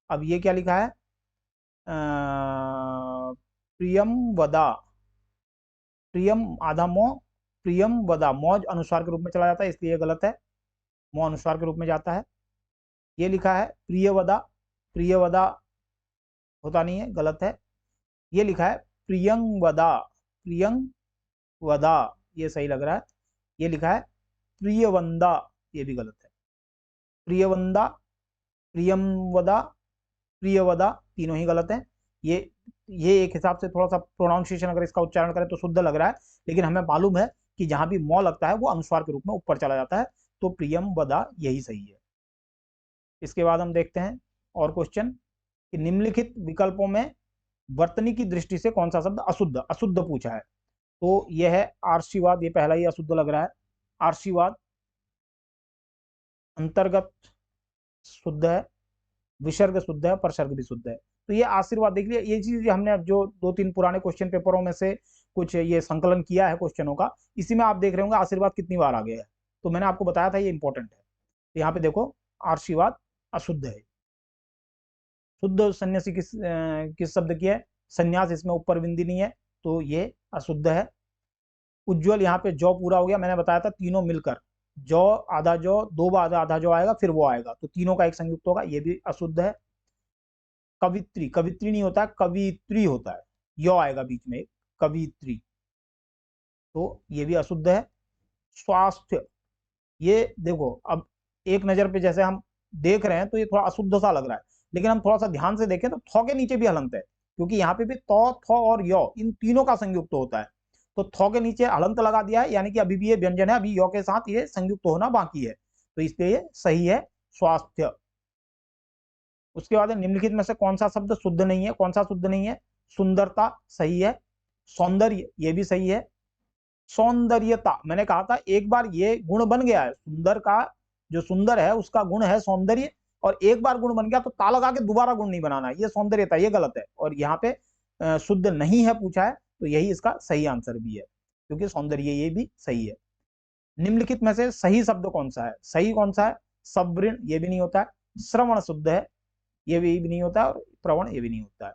अब ये क्या लिखा है? प्रियमवदा, प्रियम आधा मो, प्रियमवदा, मौज अनुस्वार के रूप में चला जाता है, इसलिए गलत है, मो अनुस्वार के रूप में जाता है। ये लिखा है प्रियवदा, प्रियवदा होता नहीं है, गलत है। ये लिखा है प्रियंवदा, प्रियंवदा, ये सही लग रहा है। ये लिखा है प्रियवंदा, ये भी गलत है। प्रियवंदा, प्रियमवदा, प्रियवदा, तीनों ही गलत है। ये एक हिसाब से थोड़ा सा प्रोनाउंसिएशन अगर इसका उच्चारण करें तो शुद्ध लग रहा है, लेकिन हमें मालूम है कि जहां भी मौ लगता है वो अनुस्वार के रूप में ऊपर चला जाता है, तो प्रियमवदा यही सही है। इसके बाद हम देखते हैं और क्वेश्चन कि निम्नलिखित विकल्पों में वर्तनी की दृष्टि से कौन सा शब्द अशुद्ध, अशुद्ध पूछा है। तो यह है आर्षीवाद, ये पहला ही अशुद्ध लग रहा है। आर्षीवाद अंतर्गत शुद्ध है, विसर्ग शुद्ध है, परसर्ग भी शुद्ध है। तो ये आशीर्वाद देख लिया, ये चीज हमने अब जो 2-3 पुराने क्वेश्चन पेपरों में से कुछ ये संकलन किया है क्वेश्चनों का, इसी में आप देख रहे होंगे आशीर्वाद कितनी बार आ गया है, तो मैंने आपको बताया था ये इंपॉर्टेंट है। तो यहाँ पे देखो आशीर्वाद अशुद्ध है। शुद्ध सन्यासी किस शब्द की है? संन्यास, इसमें ऊपर बिंदी नहीं है, तो ये अशुद्ध है। उज्ज्वल, यहाँ पे जौ पूरा हो गया, मैंने बताया था तीनों मिलकर, जौ आधा जौ, दो बार आधा जौ आएगा, फिर वो आएगा, तो तीनों का एक संयुक्त होगा, ये भी अशुद्ध है। कवित्री, कवित्री नहीं होता है, कवित्री होता है, यो आएगा बीच में, कवित्री, तो ये भी अशुद्ध है। स्वास्थ्य, ये देखो अब एक नजर पे जैसे हम देख रहे हैं तो ये थोड़ा अशुद्ध सा लग रहा है, लेकिन हम थोड़ा सा ध्यान से देखें तो थौ के नीचे भी हलंत है, क्योंकि यहाँ पे भी तौ, थौ और यो इन तीनों का संयुक्त होता है, तो थौ के नीचे हलंत लगा दिया है, यानी कि अभी भी ये व्यंजन है, अभी यो के साथ ये संयुक्त होना बाकी है, तो इसलिए ये सही है, स्वास्थ्य। उसके बाद निम्नलिखित में से कौन सा शब्द शुद्ध नहीं है? कौन सा शुद्ध नहीं है? सुंदरता सही है, सौंदर्य ये भी सही है। सौंदर्यता, मैंने कहा था एक बार ये गुण बन गया है, सुंदर का जो सुंदर है उसका गुण है सौंदर्य, और एक बार गुण बन गया तो ता लगा के दोबारा गुण नहीं बनाना है, ये सौंदर्यता, ये गलत है, और यहाँ पे शुद्ध नहीं है पूछा है, तो यही इसका सही आंसर भी है, क्योंकि सौंदर्य ये भी सही है। निम्नलिखित में से सही शब्द कौन सा है? सही कौन सा है? सवृण, ये भी नहीं होता है। श्रवण शुद्ध है, ये भी नहीं होता है, और प्रवण ये भी नहीं होता है।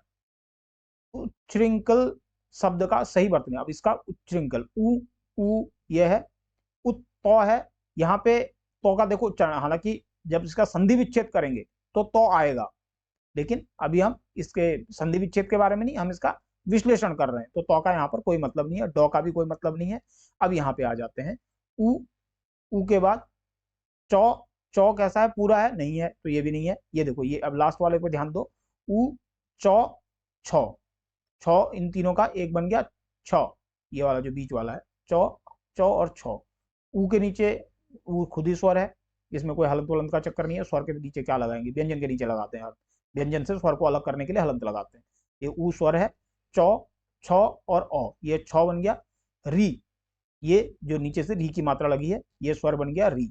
उच्छृंखल शब्द का सही वर्तनी, अब इसका उच्छृंखल, उ ये है, उत्तो है, यहाँ पे तो का देखो उच्चारण, हालांकि जब इसका संधि विच्छेद करेंगे तो आएगा, लेकिन अभी हम इसके संधि विच्छेद के बारे में नहीं, हम इसका विश्लेषण कर रहे हैं, तो का यहाँ पर कोई मतलब नहीं है, डॉ का भी कोई मतलब नहीं है। अब यहाँ पे आ जाते हैं, उ के बाद चौ, चौ कैसा है? पूरा है? नहीं है, तो ये भी नहीं है। ये देखो, ये अब लास्ट वाले पे ध्यान दो, उ चौ छौ, छौ इन तीनों का एक बन गया छ, ये वाला जो बीच वाला है, चौ, चौ और छौ। ऊ के नीचे ऊ खुद ही स्वर है, इसमें कोई हलंत वलंत का चक्कर नहीं है, स्वर के नीचे क्या लगाएंगे? व्यंजन के नीचे लगाते हैं, व्यंजन से स्वर को अलग करने के लिए हलंत लगाते हैं। ये ऊ स्वर है, चौ, छ और ओ, ये छ बन गया। री, ये जो नीचे से री की मात्रा लगी है, ये स्वर बन गया री।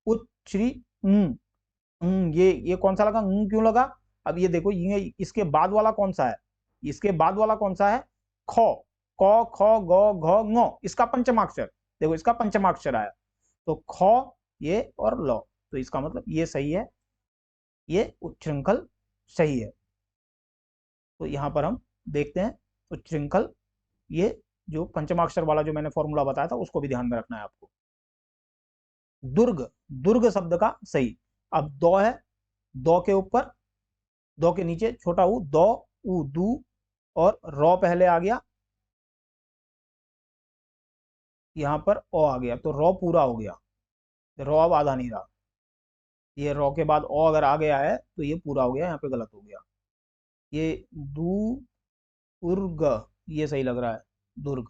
उच्छ्री, ये कौन सा लगा? क्यों लगा? अब ये देखो, ये इसके बाद वाला कौन सा है? इसके बाद वाला कौन सा है? खो, क ख ग घ ङ, इसका पंचमाक्षर, देखो इसका पंचमाक्षर आया, तो ख ये और ल, तो इसका मतलब ये सही है, ये उच्छृंखल सही है। तो यहां पर हम देखते हैं उच्छृंखल, ये जो पंचमाक्षर वाला जो मैंने फॉर्मूला बताया था उसको भी ध्यान में रखना है आपको। दुर्ग, दुर्ग शब्द का सही, अब दो है, दो के ऊपर, दो के नीचे छोटा ऊ, दो ऊ दू, और रॉ पहले आ गया, यहाँ पर ओ आ गया, तो रॉ पूरा हो गया, रॉ अब आधा नहीं रहा। ये रॉ के बाद ओ अगर आ गया है तो ये पूरा हो गया, यहाँ पे गलत हो गया। ये दू उर्ग, ये सही लग रहा है, दुर्ग।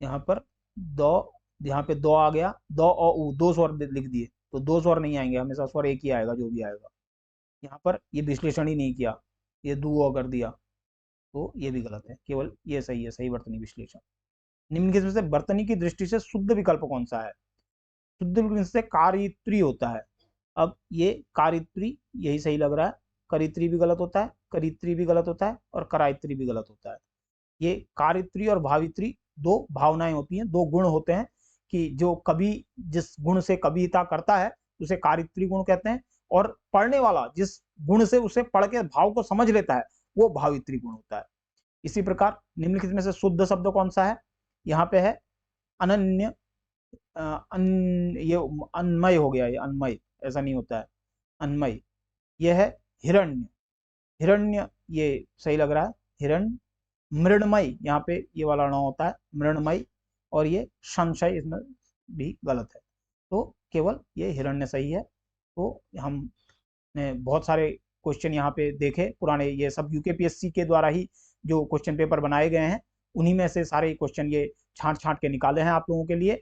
यहाँ पर दो, यहाँ पे दो आ गया, दो और ऊ, दो स्वर लिख दिए, तो दो स्वर नहीं आएंगे, हमेशा स्वर एक ही आएगा जो भी आएगा। यहाँ पर ये विश्लेषण ही नहीं किया, ये दू ओ कर दिया, तो ये भी गलत है, केवल ये सही है, सही वर्तनी विश्लेषण। निम्नलिखित में से वर्तनी की दृष्टि से शुद्ध विकल्प कौन सा है? शुद्ध विकल्प से कारित्री होता है। अब ये कारित्री यही सही लग रहा है, करित्री भी गलत होता है, करित्री भी गलत होता है, और करायत्री भी गलत होता है। ये कारित्री और भावित्री दो भावनाएं होती हैं, दो गुण होते हैं कि जो कवि जिस गुण से कविता करता है उसे कारित्री गुण कहते हैं, और पढ़ने वाला जिस गुण से उसे पढ़ के भाव को समझ लेता है वो भावित्री गुण होता है। इसी प्रकार निम्नलिखित में से शुद्ध शब्द कौन सा है? यहाँ पे है अनन्य, ये अन्मय हो गया, ये अन्मय ऐसा नहीं होता है, अन्मय। ये है हिरण्य, हिरण्य ये सही लग रहा है, हिरण्य। मृणमय, यहाँ पे ये वाला न होता है, मृणमय। और ये संशय, इसमें भी गलत है, तो केवल ये हिरण्य सही है। तो हमने बहुत सारे क्वेश्चन यहाँ पे देखे पुराने, ये सब यूकेपीएससी के द्वारा ही जो क्वेश्चन पेपर बनाए गए हैं, उन्हीं में से सारे क्वेश्चन ये छांट छांट के निकाले हैं आप लोगों के लिए।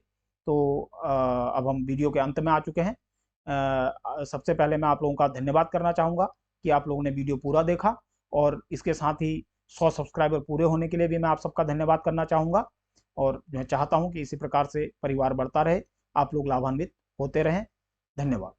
तो अब हम वीडियो के अंत में आ चुके हैं। सबसे पहले मैं आप लोगों का धन्यवाद करना चाहूँगा कि आप लोगों ने वीडियो पूरा देखा, और इसके साथ ही 100 सब्सक्राइबर पूरे होने के लिए भी मैं आप सबका धन्यवाद करना चाहूँगा। और मैं चाहता हूँ कि इसी प्रकार से परिवार बढ़ता रहे, आप लोग लाभान्वित होते रहें। धन्यवाद।